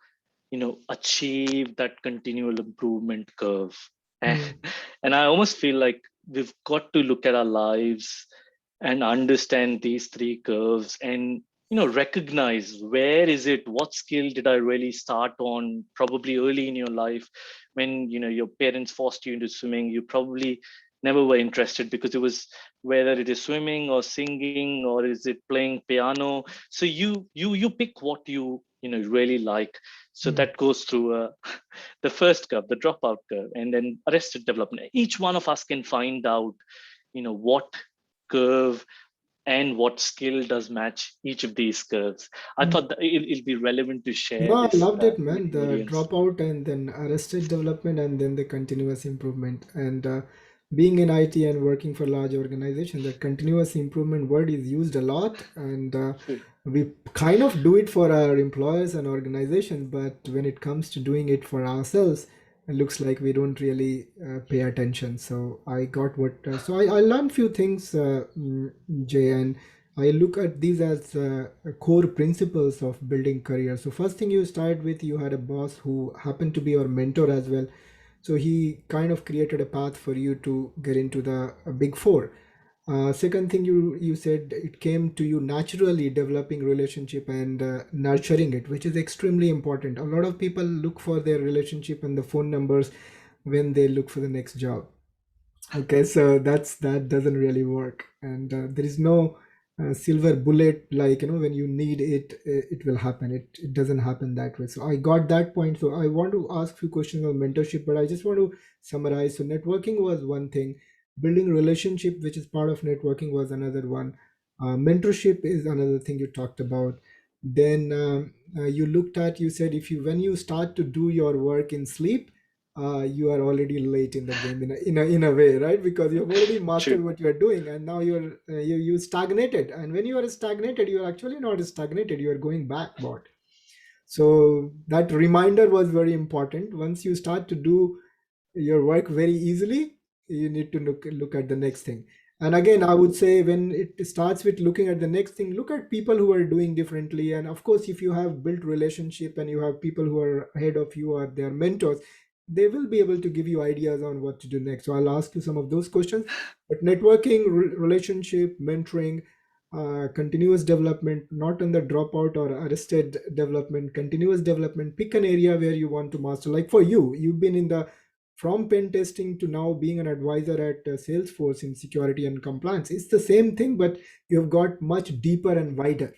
Speaker 2: achieve that continual improvement curve. And,
Speaker 1: Mm.
Speaker 2: and I almost feel like we've got to look at our lives and understand these three curves, and recognize where is it, what skill did I really start on probably early in your life, when your parents forced you into swimming. You probably never were interested because it was, whether it is swimming or singing or is it playing piano. So you pick what you really like. So
Speaker 1: Mm.
Speaker 2: that goes through the first curve, the dropout curve, and then arrested development. Each one of us can find out what curve and what skill does match each of these curves. I
Speaker 1: Mm.
Speaker 2: thought that it'll be relevant to share
Speaker 1: No, I
Speaker 2: this
Speaker 1: loved it,
Speaker 2: with
Speaker 1: man.
Speaker 2: the
Speaker 1: The
Speaker 2: audience.
Speaker 1: dropout and then arrested development and then the continuous improvement. And being in IT and working for large organization, the continuous improvement word is used a lot, and we kind of do it for our employers and organizations. But when it comes to doing it for ourselves, it looks like we don't really pay attention. So I got what. So I learned few things, Jay, and I look at these as core principles of building career. So first thing you start with, you had a boss who happened to be your mentor as well. So he kind of created a path for you to get into the big four. Second thing you said, it came to you naturally developing relationship and nurturing it, which is extremely important. A lot of people look for their relationship and the phone numbers when they look for the next job. Okay, so that doesn't really work, and there is no silver bullet, like, when you need it, it will happen. It doesn't happen that way. So I got that point. So I want to ask few questions on mentorship, but I just want to summarize. So networking was one thing, building relationship, which is part of networking, was another one. Mentorship is another thing you talked about. Then you looked at, you said, if you when you start to do your work in sleep, you are already late in the game, in a way, right? Because you've already
Speaker 2: True.
Speaker 1: mastered what you are doing, and now you stagnated. And when you are stagnated, you are actually not stagnated, you are going backward. So that reminder was very important. Once you start to do your work very easily, you need to look at the next thing. And again, I would say, when it starts with looking at the next thing, look at people who are doing differently. And of course, if you have built relationship and you have people who are ahead of you or their mentors, they will be able to give you ideas on what to do next. So I'll ask you some of those questions. But networking, relationship, mentoring, continuous development, not on the dropout or arrested development, continuous development. Pick an area where you want to master. Like for you, you've been in the from pen testing to now being an advisor at Salesforce in security and compliance. It's the same thing, but you've got much deeper and wider.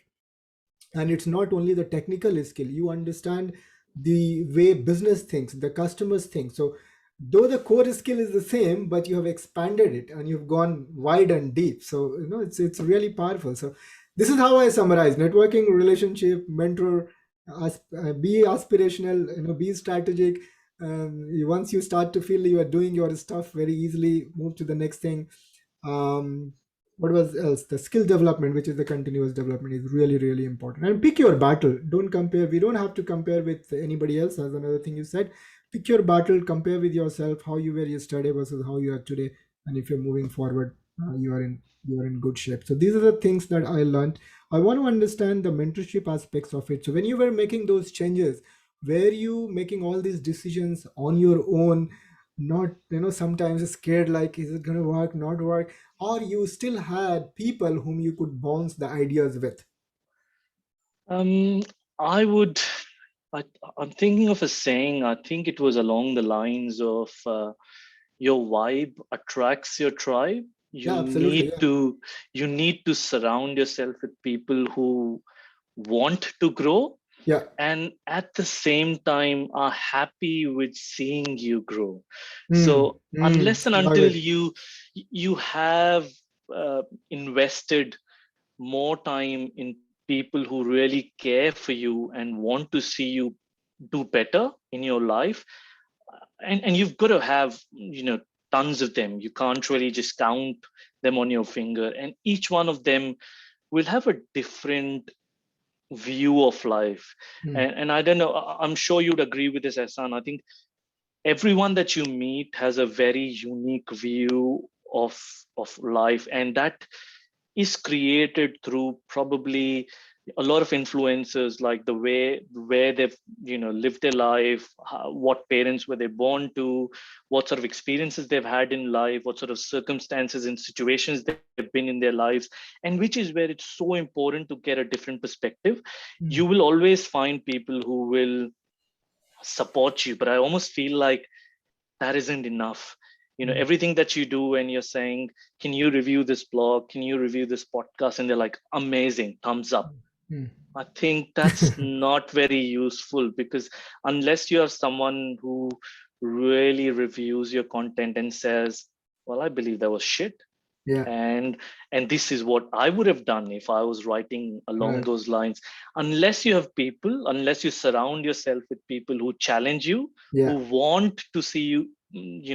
Speaker 1: And it's not only the technical skill, you understand the way business thinks, the customers think. So though the core skill is the same, but you have expanded it and you've gone wide and deep. So it's really powerful. So this is how I summarize: networking, relationship, mentor, be aspirational, be strategic. Once you start to feel you are doing your stuff very easily, move to the next thing. um, what was else? The skill development, which is the continuous development, is really, really important. And pick your battle. Don't compare. We don't have to compare with anybody else. As another thing you said, pick your battle, compare with yourself, how you were yesterday versus how you are today. And if you're moving forward, you are in good shape. So these are the things that I learned. I want to understand the mentorship aspects of it. So when you were making those changes, were you making all these decisions on your own, not, sometimes scared, like, is it going to work, not work, or you still had people whom you could bounce the ideas with?
Speaker 2: Um, I would. I, I'm thinking of a saying. I think it was along the lines of your vibe attracts your tribe. You
Speaker 1: Yeah, absolutely.
Speaker 2: need
Speaker 1: Yeah.
Speaker 2: to you need to surround yourself with people who want to grow
Speaker 1: Yeah.
Speaker 2: and at the same time are happy with seeing you grow.
Speaker 1: Mm,
Speaker 2: So unless and
Speaker 1: love
Speaker 2: until
Speaker 1: it.
Speaker 2: you have invested more time in people who really care for you and want to see you do better in your life, and you've got to have tons of them. You can't really just count them on your finger, and each one of them will have a different view of life.
Speaker 1: Mm,
Speaker 2: And I don't know, I'm sure you'd agree with this, Ehsan. I think everyone that you meet has a very unique view of life, and that is created through probably a lot of influences, like the way where they've lived their life, what parents were they born to, what sort of experiences they've had in life, what sort of circumstances and situations they've been in their lives. And which is where it's so important to get a different perspective.
Speaker 1: mm,
Speaker 2: You will always find people who will support you, but I almost feel like that isn't enough.
Speaker 1: mm,
Speaker 2: Everything that you do, and you're saying, can you review this blog, can you review this podcast, and they're like, amazing, thumbs up.
Speaker 1: mm.
Speaker 2: I think that's not very useful, because unless you are someone who really reviews your content and says, well, I believe that was shit,
Speaker 1: Yeah.
Speaker 2: and this is what I would have done if I was writing along
Speaker 1: Right.
Speaker 2: those lines. Unless you surround yourself with people who challenge you, who
Speaker 1: Yeah.
Speaker 2: want to see you,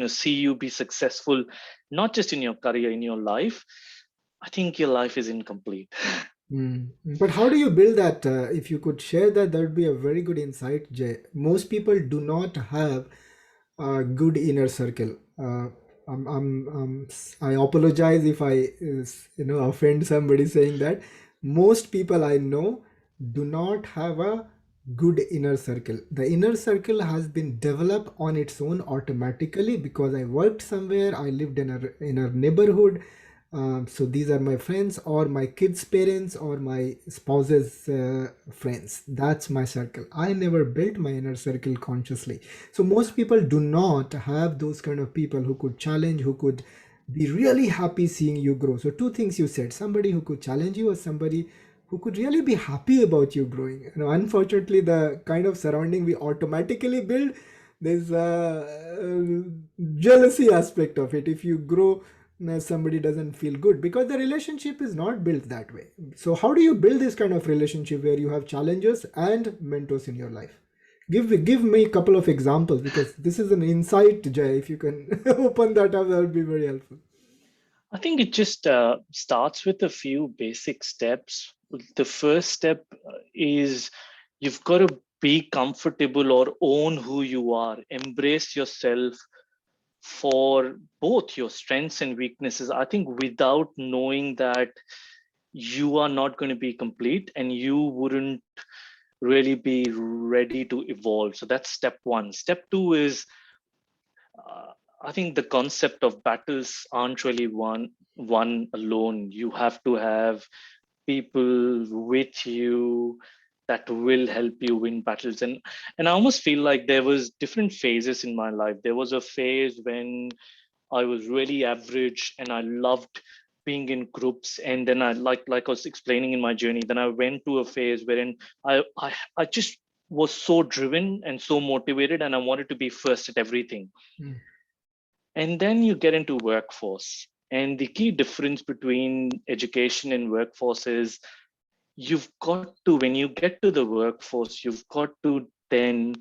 Speaker 2: see you be successful, not just in your career, in your life, I think your life is incomplete.
Speaker 1: Mm. But how do you build that? If you could share that, that would be a very good insight, Jay. Most people do not have a good inner circle. I apologize if I offend somebody saying that. Most people I know do not have a good inner circle. The inner circle has been developed on its own automatically because I worked somewhere, I lived in a neighborhood. So these are my friends or my kids' parents or my spouse's friends. That's my circle. I never built my inner circle consciously. So most people do not have those kind of people who could challenge, who could be really happy seeing you grow. So two things you said: somebody who could challenge you, or somebody who could really be happy about you growing. Unfortunately, the kind of surrounding we automatically build, there's a jealousy aspect of it. If you grow, somebody doesn't feel good because the relationship is not built that way. So how do you build this kind of relationship where you have challengers and mentors in your life? Give me a couple of examples, because this is an insight, Jay. If you can open that up, that would be very helpful.
Speaker 2: I think it just starts with a few basic steps. The first step is you've got to be comfortable or own who you are, embrace yourself for both your strengths and weaknesses. I think without knowing that, you are not going to be complete and you wouldn't really be ready to evolve. So that's step one. Step two is uh, I think the concept of battles aren't really one alone. You have to have people with you that will help you win battles. And I almost feel like there was different phases in my life. There was a phase when I was really average and I loved being in groups. And then I like I was explaining in my journey, then I went to a phase wherein I just was so driven and so motivated and I wanted to be first at everything.
Speaker 1: Mm,
Speaker 2: And then you get into workforce. And the key difference between education and workforce is you've got to, when you get to the workforce, you've got to then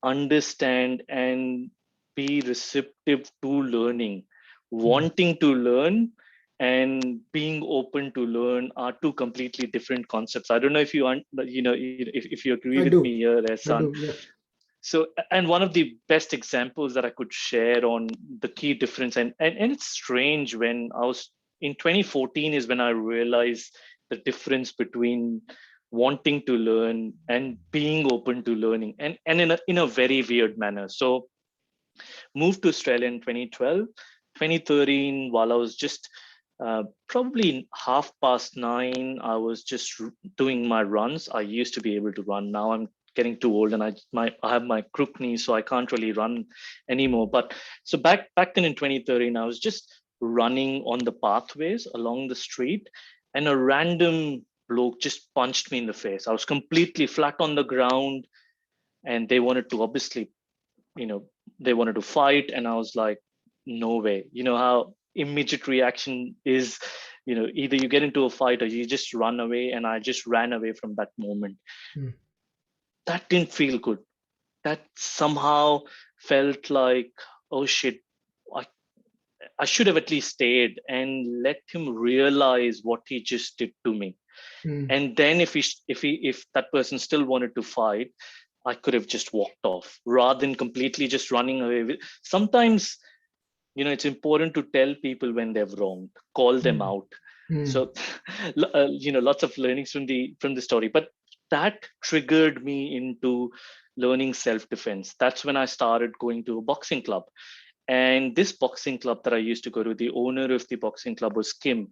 Speaker 2: understand and be receptive to learning.
Speaker 1: mm.
Speaker 2: Wanting to learn and being open to learn are two completely different concepts. I don't know if if you agree
Speaker 1: I
Speaker 2: with
Speaker 1: do.
Speaker 2: me here,
Speaker 1: I
Speaker 2: Ehsan.
Speaker 1: do. Yeah.
Speaker 2: So, and one of the best examples that I could share on the key difference, and it's strange, when I was in 2014 is when I realized the difference between wanting to learn and being open to learning, and in a very weird manner. So moved to Australia in 2012. 2013, while I was just probably 9:30, I was just doing my runs. I used to be able to run. Now I'm getting too old, and I have my crook knee, so I can't really run anymore. But so back then in 2013, I was just running on the pathways along the street, and a random bloke just punched me in the face. I was completely flat on the ground, and they wanted to obviously, you know, they wanted to fight, and I was like, no way. You know how immediate reaction is, either you get into a fight or you just run away, and I just ran away from that moment.
Speaker 1: Mm,
Speaker 2: That didn't feel good. That somehow felt like, oh shit, i, I should have at least stayed and let him realize what he just did to me.
Speaker 1: mm,
Speaker 2: And then if that person still wanted to fight, I could have just walked off rather than completely just running away with. Sometimes, it's important to tell people when they've wronged, call them
Speaker 1: mm,
Speaker 2: out.
Speaker 1: mm,
Speaker 2: So lots of learnings from the story, but that triggered me into learning self-defense. That's when I started going to a boxing club. And this boxing club that I used to go to, the owner of the boxing club was Kim.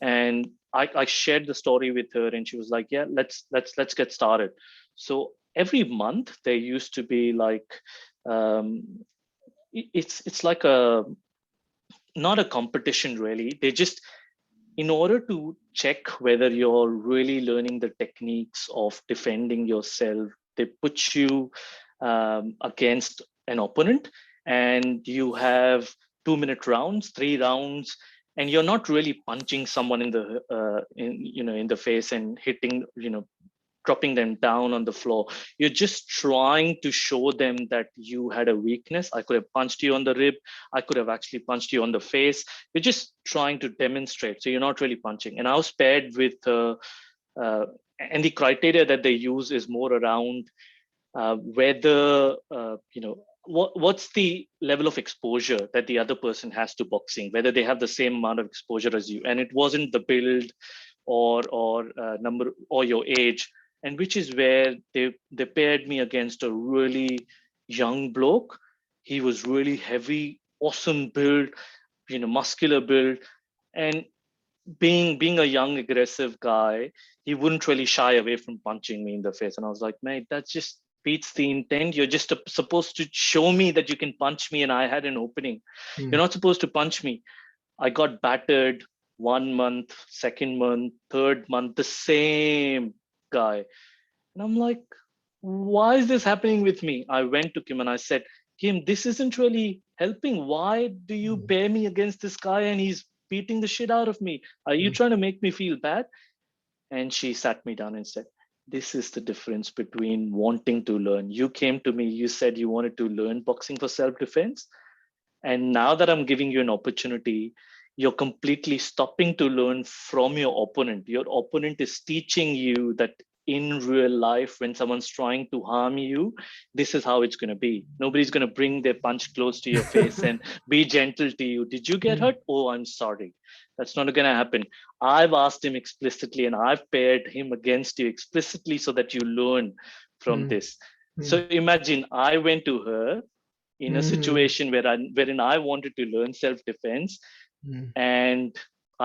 Speaker 2: And I shared the story with her, and she was like, yeah, let's get started. So every month there used to be like, um, it's like a, not a competition really. They just, in order to check whether you're really learning the techniques of defending yourself, they put you against an opponent, and you have 2-minute rounds, 3 rounds, and you're not really punching someone in the face and hitting, dropping them down on the floor. You're just trying to show them that you had a weakness. I could have punched you on the rib. I could have actually punched you on the face. You're just trying to demonstrate. So you're not really punching. And I was paired with, uh, and the criteria that they use is more around whether, what's the level of exposure that the other person has to boxing, whether they have the same amount of exposure as you. And it wasn't the build or number or your age, and which is where they paired me against a really young bloke. He was really heavy, awesome build, muscular build. And being a young aggressive guy, he wouldn't really shy away from punching me in the face. And I was like, mate, that just beats the intent. You're just supposed to show me that you can punch me, and I had an opening. You're
Speaker 1: Mm.
Speaker 2: not supposed to punch me. I got battered 1 month, second month, third month, the same guy. And I'm like, why is this happening with me? I went to Kim and I said, Kim, this isn't really helping. Why do you
Speaker 1: Mm.
Speaker 2: pair me against this guy and he's beating the shit out of me? Are you
Speaker 1: Mm.
Speaker 2: trying to make me feel bad? And she sat me down and said, this is the difference between wanting to learn. You came to me, you said you wanted to learn boxing for self defense. And now that I'm giving you an opportunity, you're completely stopping to learn from your opponent. Your opponent is teaching you that in real life, when someone's trying to harm you, this is how it's going to be. Nobody's going to bring their punch close to your face and be gentle to you. Did you get
Speaker 1: Mm.
Speaker 2: hurt? Oh, I'm sorry. That's not going to happen. I've asked him explicitly and I've paired him against you explicitly so that you learn from
Speaker 1: Mm.
Speaker 2: this. So
Speaker 1: Mm.
Speaker 2: imagine I went to her in a
Speaker 1: Mm.
Speaker 2: situation wherein I wanted to learn self defense,
Speaker 1: Mm.
Speaker 2: and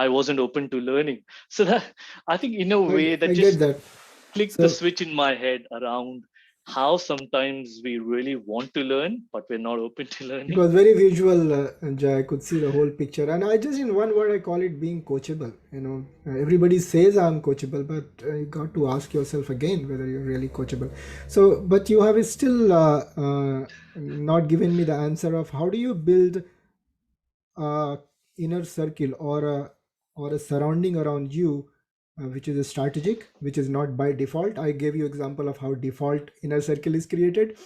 Speaker 2: I wasn't open to learning. So that, I think, in a way, that
Speaker 1: I get
Speaker 2: just
Speaker 1: that.
Speaker 2: clicked the
Speaker 1: So
Speaker 2: switch in my head around how sometimes we really want to learn, but we're not open to
Speaker 1: it
Speaker 2: learning.
Speaker 1: was very visual, Jay. I could see the whole picture, and I just, in one word, I call it being coachable. Everybody says I'm coachable, but you got to ask yourself again whether you're really coachable. So, but you have still not given me the answer of how do you build a inner circle or a surrounding around you, which is a strategic, which is not by default. I gave you example of how default inner circle is created.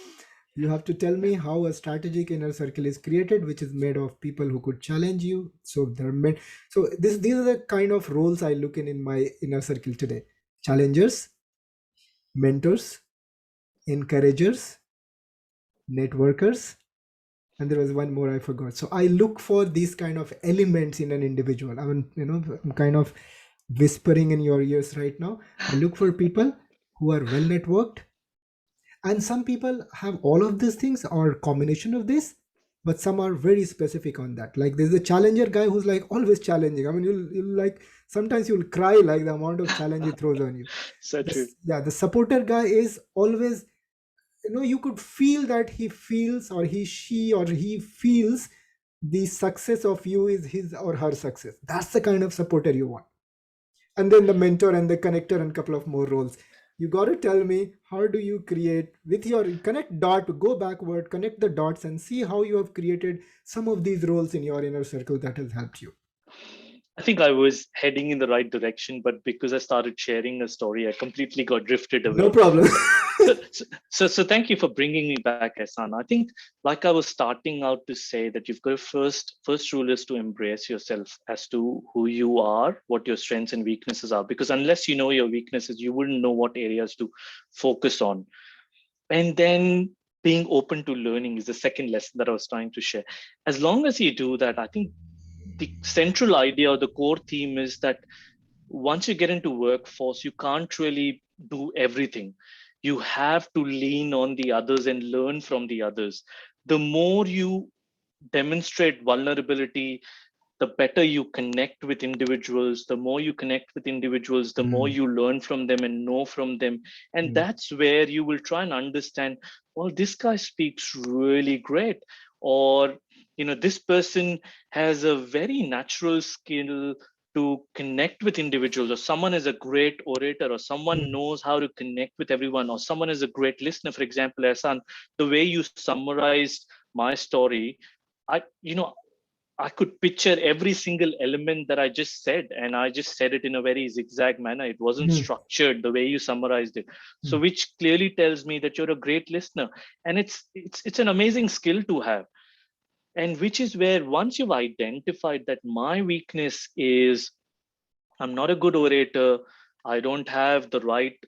Speaker 1: You have to tell me how a strategic inner circle is created, which is made of people who could challenge you. So they're meant. So these are the kind of roles I look in my inner circle today: challengers, mentors, encouragers, networkers, and there was one more I forgot. So I look for these kind of elements in an individual. I mean, I'm kind of whispering in your ears right now. I look for people who are well networked, and some people have all of these things or combination of this, but some are very specific on that. Like there's a challenger guy who's like always challenging. I mean, you'll like sometimes you'll cry like the amount of challenge he throws on you.
Speaker 2: So true.
Speaker 1: The supporter guy is always, you could feel that he feels, or he feels the success of you is his or her success. That's the kind of supporter you want. And then the mentor and the connector and couple of more roles. You got to tell me, how do you create with your connect dot, go backward, connect the dots and see how you have created some of these roles in your inner circle that has helped you.
Speaker 2: I think I was heading in the right direction, but because I started sharing a story, I completely got drifted
Speaker 1: No
Speaker 2: away.
Speaker 1: problem.
Speaker 2: So thank you for bringing me back, Ehsan. I think, like I was starting out to say, that you've got to first rule is to embrace yourself as to who you are, what your strengths and weaknesses are. Because unless you know your weaknesses, you wouldn't know what areas to focus on. And then being open to learning is the second lesson that I was trying to share. As long as you do that, I think the central idea or the core theme is that once you get into workforce, you can't really do everything. You have to lean on the others and learn from the others. The more you demonstrate vulnerability, the better you connect with individuals. The more you connect with individuals, the more
Speaker 1: Mm,
Speaker 2: you learn from them and know from them. And
Speaker 1: mm,
Speaker 2: that's where you will try and understand, well, this guy speaks really great. Or, this person has a very natural skill to connect with individuals, or someone is a great orator, or someone
Speaker 1: mm,
Speaker 2: knows how to connect with everyone, or someone is a great listener. For example, Ehsan, the way you summarized my story, I could picture every single element that I just said, and I just said it in a very zigzag manner. It wasn't
Speaker 1: mm,
Speaker 2: structured the way you summarized it. So,
Speaker 1: mm,
Speaker 2: which clearly tells me that you're a great listener, and it's an amazing skill to have. And which is where, once you've identified that my weakness is I'm not a good orator, I don't have the right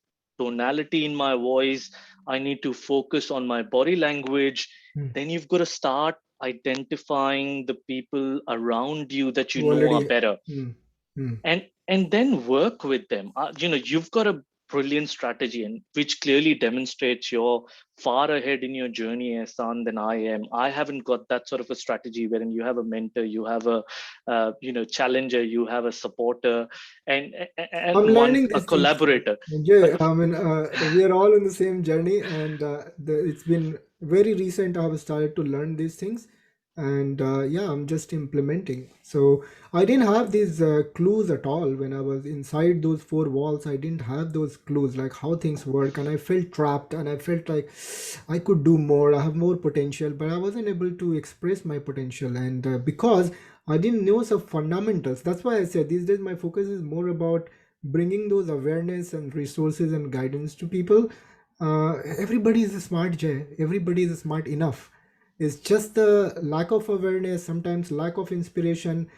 Speaker 2: tonality in my voice, I need to focus on my body language,
Speaker 1: Mm.
Speaker 2: then you've got to start identifying the people around you that you
Speaker 1: Who
Speaker 2: know are
Speaker 1: already.
Speaker 2: better,
Speaker 1: Mm. Mm.
Speaker 2: and then work with them. You've got a brilliant strategy, and which clearly demonstrates you're far ahead in your journey, Ehsan, than I am. I haven't got that sort of a strategy wherein you have a mentor, you have a challenger, you have a supporter,
Speaker 1: I'm
Speaker 2: and one
Speaker 1: learning
Speaker 2: a
Speaker 1: these things.
Speaker 2: collaborator.
Speaker 1: Jay,
Speaker 2: But
Speaker 1: I mean, we are all in the same journey, and it's been very recent. I have started to learn these things, and yeah, I'm just implementing. So I didn't have these clues at all when I was inside those four walls. I didn't have those clues like how things work, and I felt trapped, and I felt like I could do more. I have more potential, but I wasn't able to express my potential, and because I didn't know some fundamentals. That's why I said these days my focus is more about bringing those awareness and resources and guidance to people. Everybody is smart, Jay. Everybody is smart enough. It's just the lack of awareness, sometimes lack of inspiration,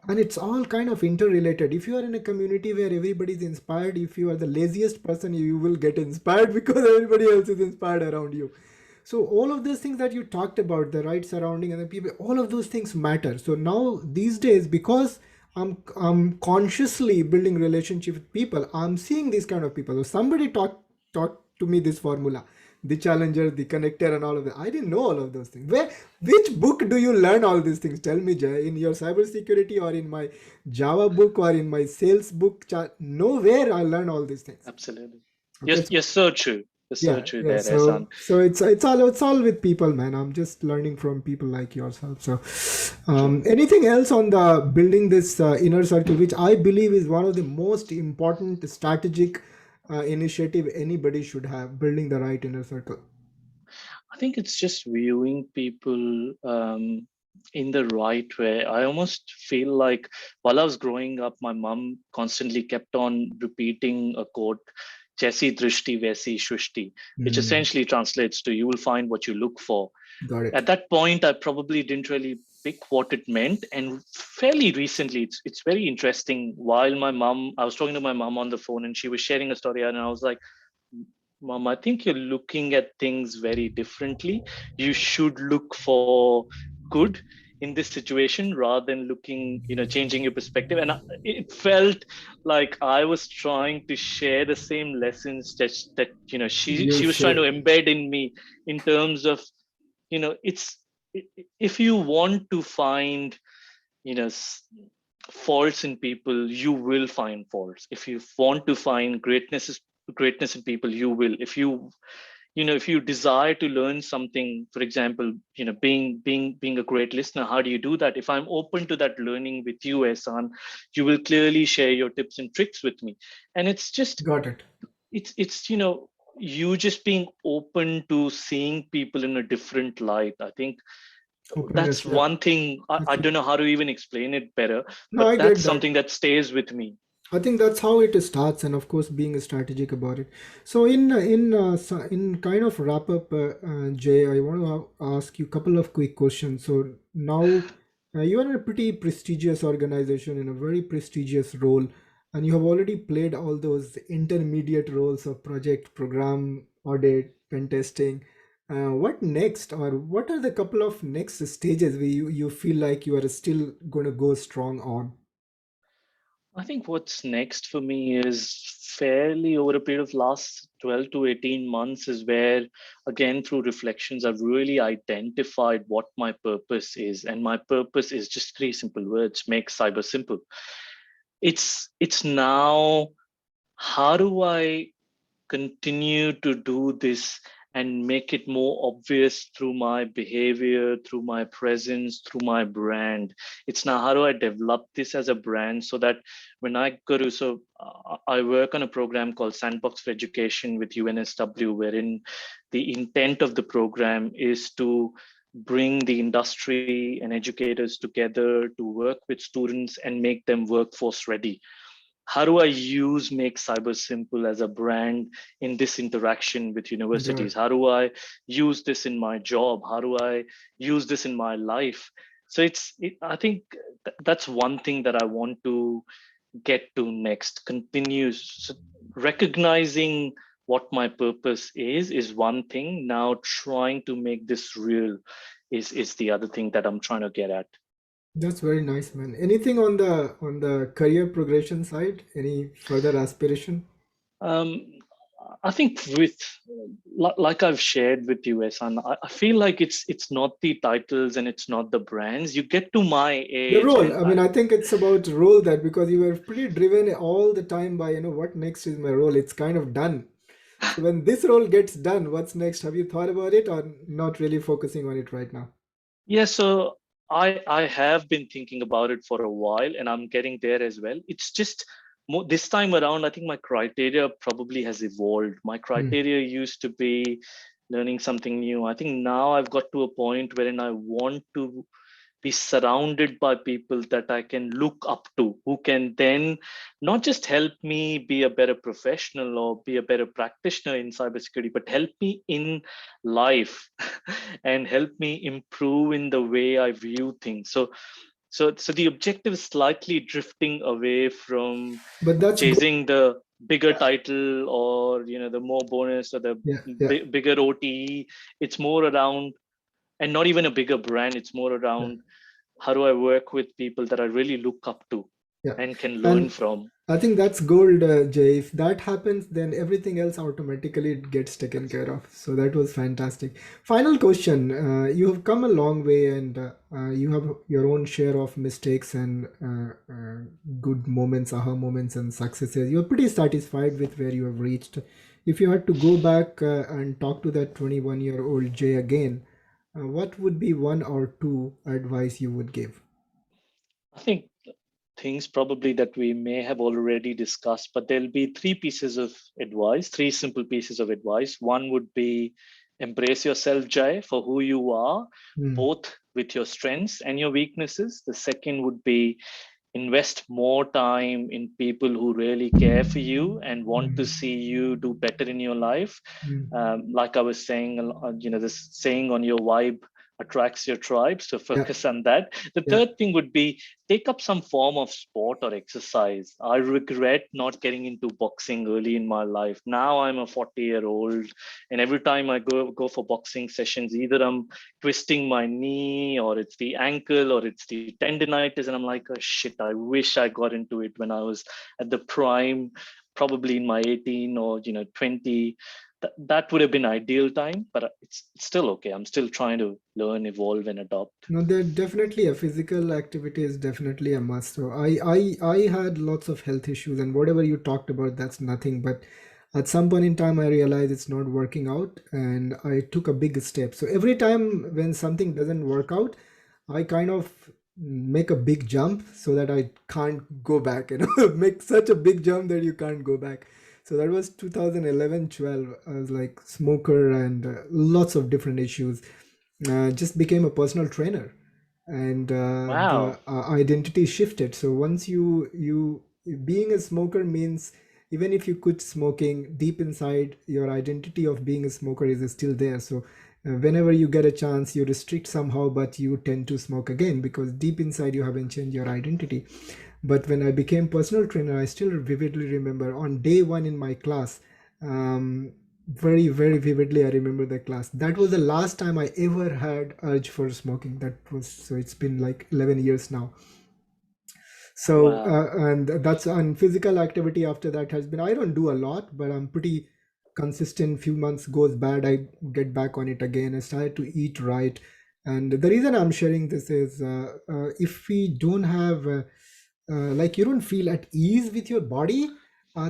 Speaker 1: and it's all kind of interrelated. If you are in a community where everybody is inspired, if you are the laziest person, you will get inspired because everybody else is inspired around you. So all of those things that you talked about, the right surrounding and the people, all of those things matter. So now these days, because I'm consciously building relationship with people, I'm seeing these kind of people. So somebody talk to me this formula, the challenger, the connector, and all of that. I didn't know all of those things. Which book do you learn all these things? Tell me, Jay, in your cybersecurity or in my Java book or in my sales book? Nowhere I learn all these things.
Speaker 2: absolutely,
Speaker 1: Okay,
Speaker 2: you're so true. You're so
Speaker 1: yeah,
Speaker 2: true
Speaker 1: yeah.
Speaker 2: there,
Speaker 1: So
Speaker 2: Ehsan.
Speaker 1: so it's all with people, man. I'm just learning from people like yourself. So,
Speaker 2: True.
Speaker 1: anything else on the building this inner circle, which I believe is one of the most important strategic initiative anybody should have, building the right inner circle.
Speaker 2: I think it's just viewing people in the right way. I almost feel like while I was growing up, my mom constantly kept on repeating a quote, Jaisi Drishti Vaisi Shushti, which
Speaker 1: Mm,
Speaker 2: essentially translates to you will find what you look for.
Speaker 1: got it.
Speaker 2: At that point, I probably didn't really pick what it meant. And fairly recently, it's very interesting. While I was talking to my mom on the phone and she was sharing a story, and I was like, Mom, I think you're looking at things very differently. You should look for good in this situation rather than changing your perspective. And it felt like I was trying to share the same lessons that
Speaker 1: You
Speaker 2: she was trying to
Speaker 1: share.
Speaker 2: embed in me in terms of, it's if you want to find, you know, s- faults in people, you will find faults. If you want to find greatness in people, you will. If you desire to learn something, for example, being a great listener, how do you do that? If I'm open to that learning with you, Ehsan, you will clearly share your tips and tricks with me. And
Speaker 1: Got it.
Speaker 2: it's you just being open to seeing people in a different light. I think that's
Speaker 1: Openness. Yeah.
Speaker 2: one thing. I
Speaker 1: That's it.
Speaker 2: don't know how to even explain it better,
Speaker 1: No,
Speaker 2: but
Speaker 1: I
Speaker 2: that's
Speaker 1: get that.
Speaker 2: something that stays with me.
Speaker 1: I think that's how it starts, and of course, being strategic about it. So, in kind of wrap up, Jay, I want to ask you a couple of quick questions. So now, you are in a pretty prestigious organization in a very prestigious role, and you have already played all those intermediate roles of project, program, audit, pen testing. What next, or what are the couple of next stages where you feel like you are still going to go strong on?
Speaker 2: I think what's next for me is fairly over a period of last 12 to 18 months is where, again, through reflections, I've really identified what my purpose is. And my purpose is just three simple words: make cyber simple. It's now, how do I continue to do this and make it more obvious through my behavior, through my presence, through my brand? It's now, how do I develop this as a brand so that when I go to, so I work on a program called Sandbox for Education with UNSW, wherein the intent of the program is to bring the industry and educators together to work with students and make them workforce ready. How do I use Make Cyber Simple as a brand in this interaction with universities?
Speaker 1: Got
Speaker 2: How do I use this in my job? How do I use this in my life? So I think that's one thing that I want to get to next. Continues recognizing what my purpose is one thing. Now trying to make this real is the other thing that I'm trying to get at.
Speaker 1: That's very nice, man. Anything on the career progression side? Any further aspiration?
Speaker 2: Um, I think like I've shared with you, Esan, I feel like it's not the titles and it's not the brands. You get to my
Speaker 1: The
Speaker 2: age,
Speaker 1: role.
Speaker 2: and
Speaker 1: I mean, I think it's about role, that because you were pretty driven all the time by, what next is my role. It's kind of done. So when this role gets done, what's next? Have you thought about it, or not really focusing on it right now?
Speaker 2: yeah, so I have been thinking about it for a while, and I'm getting there as well. It's just this time around, I think my criteria probably has evolved. My
Speaker 1: Hmm.
Speaker 2: criteria used to be learning something new. I think now I've got to a point wherein I want to be surrounded by people that I can look up to, who can then not just help me be a better professional or be a better practitioner in cybersecurity, but help me in life and help me improve in the way I view things. So the objective is slightly drifting away from
Speaker 1: But that's good.
Speaker 2: chasing the bigger title, or the more bonus, or the
Speaker 1: Yeah, yeah,
Speaker 2: bigger OTE. It's more around, and not even a bigger brand. It's more
Speaker 1: yeah,
Speaker 2: around, how do I work with people that I really look up to
Speaker 1: yeah.
Speaker 2: and can learn
Speaker 1: And
Speaker 2: from?
Speaker 1: I think that's gold, Jay. If that happens, then everything else automatically gets taken care of. So that was fantastic. Final question. You have come a long way, and you have your own share of mistakes and good moments, aha moments, and successes. You're pretty satisfied with where you have reached. If you had to go back and talk to that 21-year-old Jay again, what would be one or two advice you would give?
Speaker 2: I think things probably that we may have already discussed, but there'll be three pieces of advice, three simple pieces of advice. One would be embrace yourself, Jai, for who you are,
Speaker 1: Hmm.
Speaker 2: both with your strengths and your weaknesses. The second would be invest more time in people who really care for you and want to
Speaker 1: Hmm.
Speaker 2: see you do better in your life.
Speaker 1: Hmm.
Speaker 2: Like I was saying, this saying on your vibe attracts your tribe. So
Speaker 1: Yeah,
Speaker 2: focus on that. The
Speaker 1: yeah.
Speaker 2: third thing would be take up some form of sport or exercise. I regret not getting into boxing early in my life. Now I'm a 40-year-old, and every time I go for boxing sessions, either I'm twisting my knee, or it's the ankle, or it's the tendonitis, and I'm like, oh shit, I wish I got into it when I was at the prime, probably in my 18 or 20. That would have been ideal time, but it's still okay. I'm still trying to learn, evolve, and adopt.
Speaker 1: No, there definitely a physical activity is definitely a must. So I had lots of health issues, and whatever you talked about, that's nothing. But at some point in time, I realized it's not working out, and I took a big step. So every time when something doesn't work out, I kind of make a big jump so that I can't go back. Make such a big jump that you can't go back. So that was 2011, 12. I was like smoker and lots of different issues. Just became a personal trainer, and the
Speaker 2: Wow.
Speaker 1: identity shifted. So once you being a smoker means, even if you quit smoking, deep inside your identity of being a smoker is still there. So whenever you get a chance, you restrict somehow, but you tend to smoke again because deep inside you haven't changed your identity. But when I became personal trainer, I still vividly remember on day one in my class. Very very vividly I remember the class. That was the last time I ever had urge for smoking. That was, so it's been like 11 years now. So
Speaker 2: Wow.
Speaker 1: and that's on physical activity. After that has been, I don't do a lot, but I'm pretty consistent. Few months goes bad, I get back on it again. I started to eat right. And the reason I'm sharing this is if we don't have like you don't feel at ease with your body,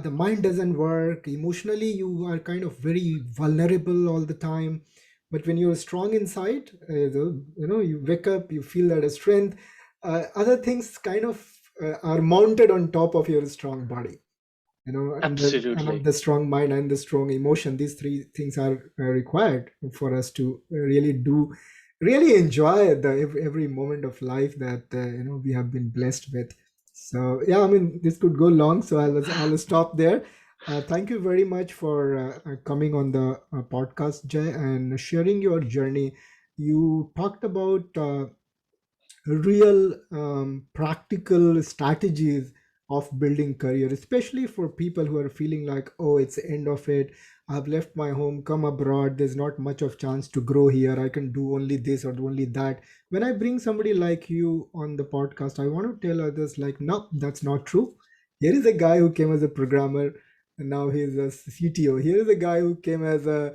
Speaker 1: the mind doesn't work. Emotionally you are kind of very vulnerable all the time. But when you're strong inside, you wake up, you feel that a strength. Other things kind of are mounted on top of your strong body, and
Speaker 2: Absolutely.
Speaker 1: the strong mind and the strong emotion. These three things are required for us to really enjoy every moment of life that we have been blessed with. So yeah, I mean, this could go long, so I'll stop there. Thank you very much for coming on the podcast, Jay, and sharing your journey. You talked about real practical strategies of building career, especially for people who are feeling like, oh, it's the end of it, I've left my home, come abroad. There's not much of chance to grow here. I can do only this or do only that. When I bring somebody like you on the podcast, I want to tell others like, no, that's not true. Here is a guy who came as a programmer and now he's a CTO. Here is a guy who came as a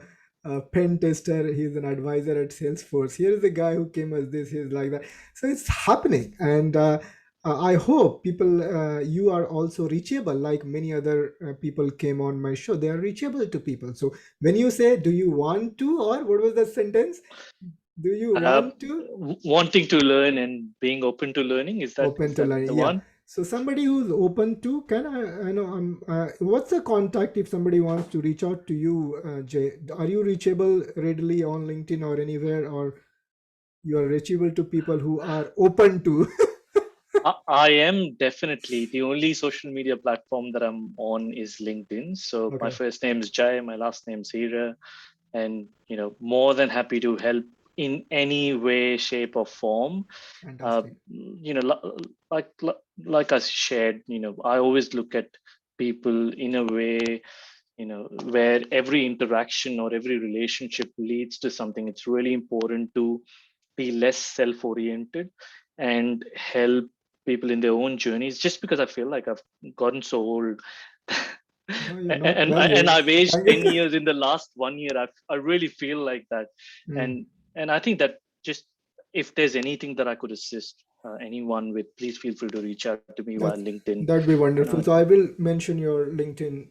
Speaker 1: pen tester. He's an advisor at Salesforce. Here is a guy who came as this. He's like that. So it's happening. And I hope people, you are also reachable like many other people came on my show. They are reachable to people. So when you say, do you want to, or what was the sentence? Do you
Speaker 2: Uh,
Speaker 1: want to?
Speaker 2: Wanting to learn and being open to learning,
Speaker 1: Open
Speaker 2: is
Speaker 1: to
Speaker 2: that
Speaker 1: learning.
Speaker 2: the
Speaker 1: Yeah.
Speaker 2: one?
Speaker 1: So somebody who's open to, can I know, what's the contact if somebody wants to reach out to you, Jay? Are you reachable readily on LinkedIn or anywhere, or you are reachable to people who are open to?
Speaker 2: I am definitely the only social media platform that I'm on is LinkedIn. So my
Speaker 1: Okay,
Speaker 2: first name is Jai, my last name is Hira, and more than happy to help in any way, shape, or form. Uh,
Speaker 1: fantastic.
Speaker 2: like I shared, I always look at people in a way, where every interaction or every relationship leads to something. It's really important to be less self-oriented and help people in their own journeys, just because I feel like I've gotten so old.
Speaker 1: No, you're not
Speaker 2: and
Speaker 1: well.
Speaker 2: I've aged
Speaker 1: Thank
Speaker 2: 10
Speaker 1: you.
Speaker 2: years in the last 1 year. I really feel like that.
Speaker 1: Mm.
Speaker 2: And I think that, just if there's anything that I could assist anyone with, please feel free to reach out to me via
Speaker 1: That's
Speaker 2: LinkedIn.
Speaker 1: that'd be
Speaker 2: And
Speaker 1: wonderful. So I will mention your LinkedIn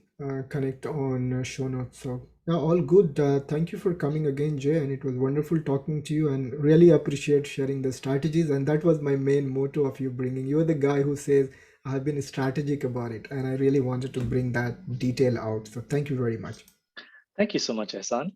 Speaker 1: connect on show notes. So yeah, all good. Thank you for coming again, Jay, and it was wonderful talking to you. And really appreciate sharing the strategies. And that was my main motto of you bringing. You're the guy who says I've been strategic about it, and I really wanted to bring that detail out. So thank you very much.
Speaker 2: thank you so much, Ehsan.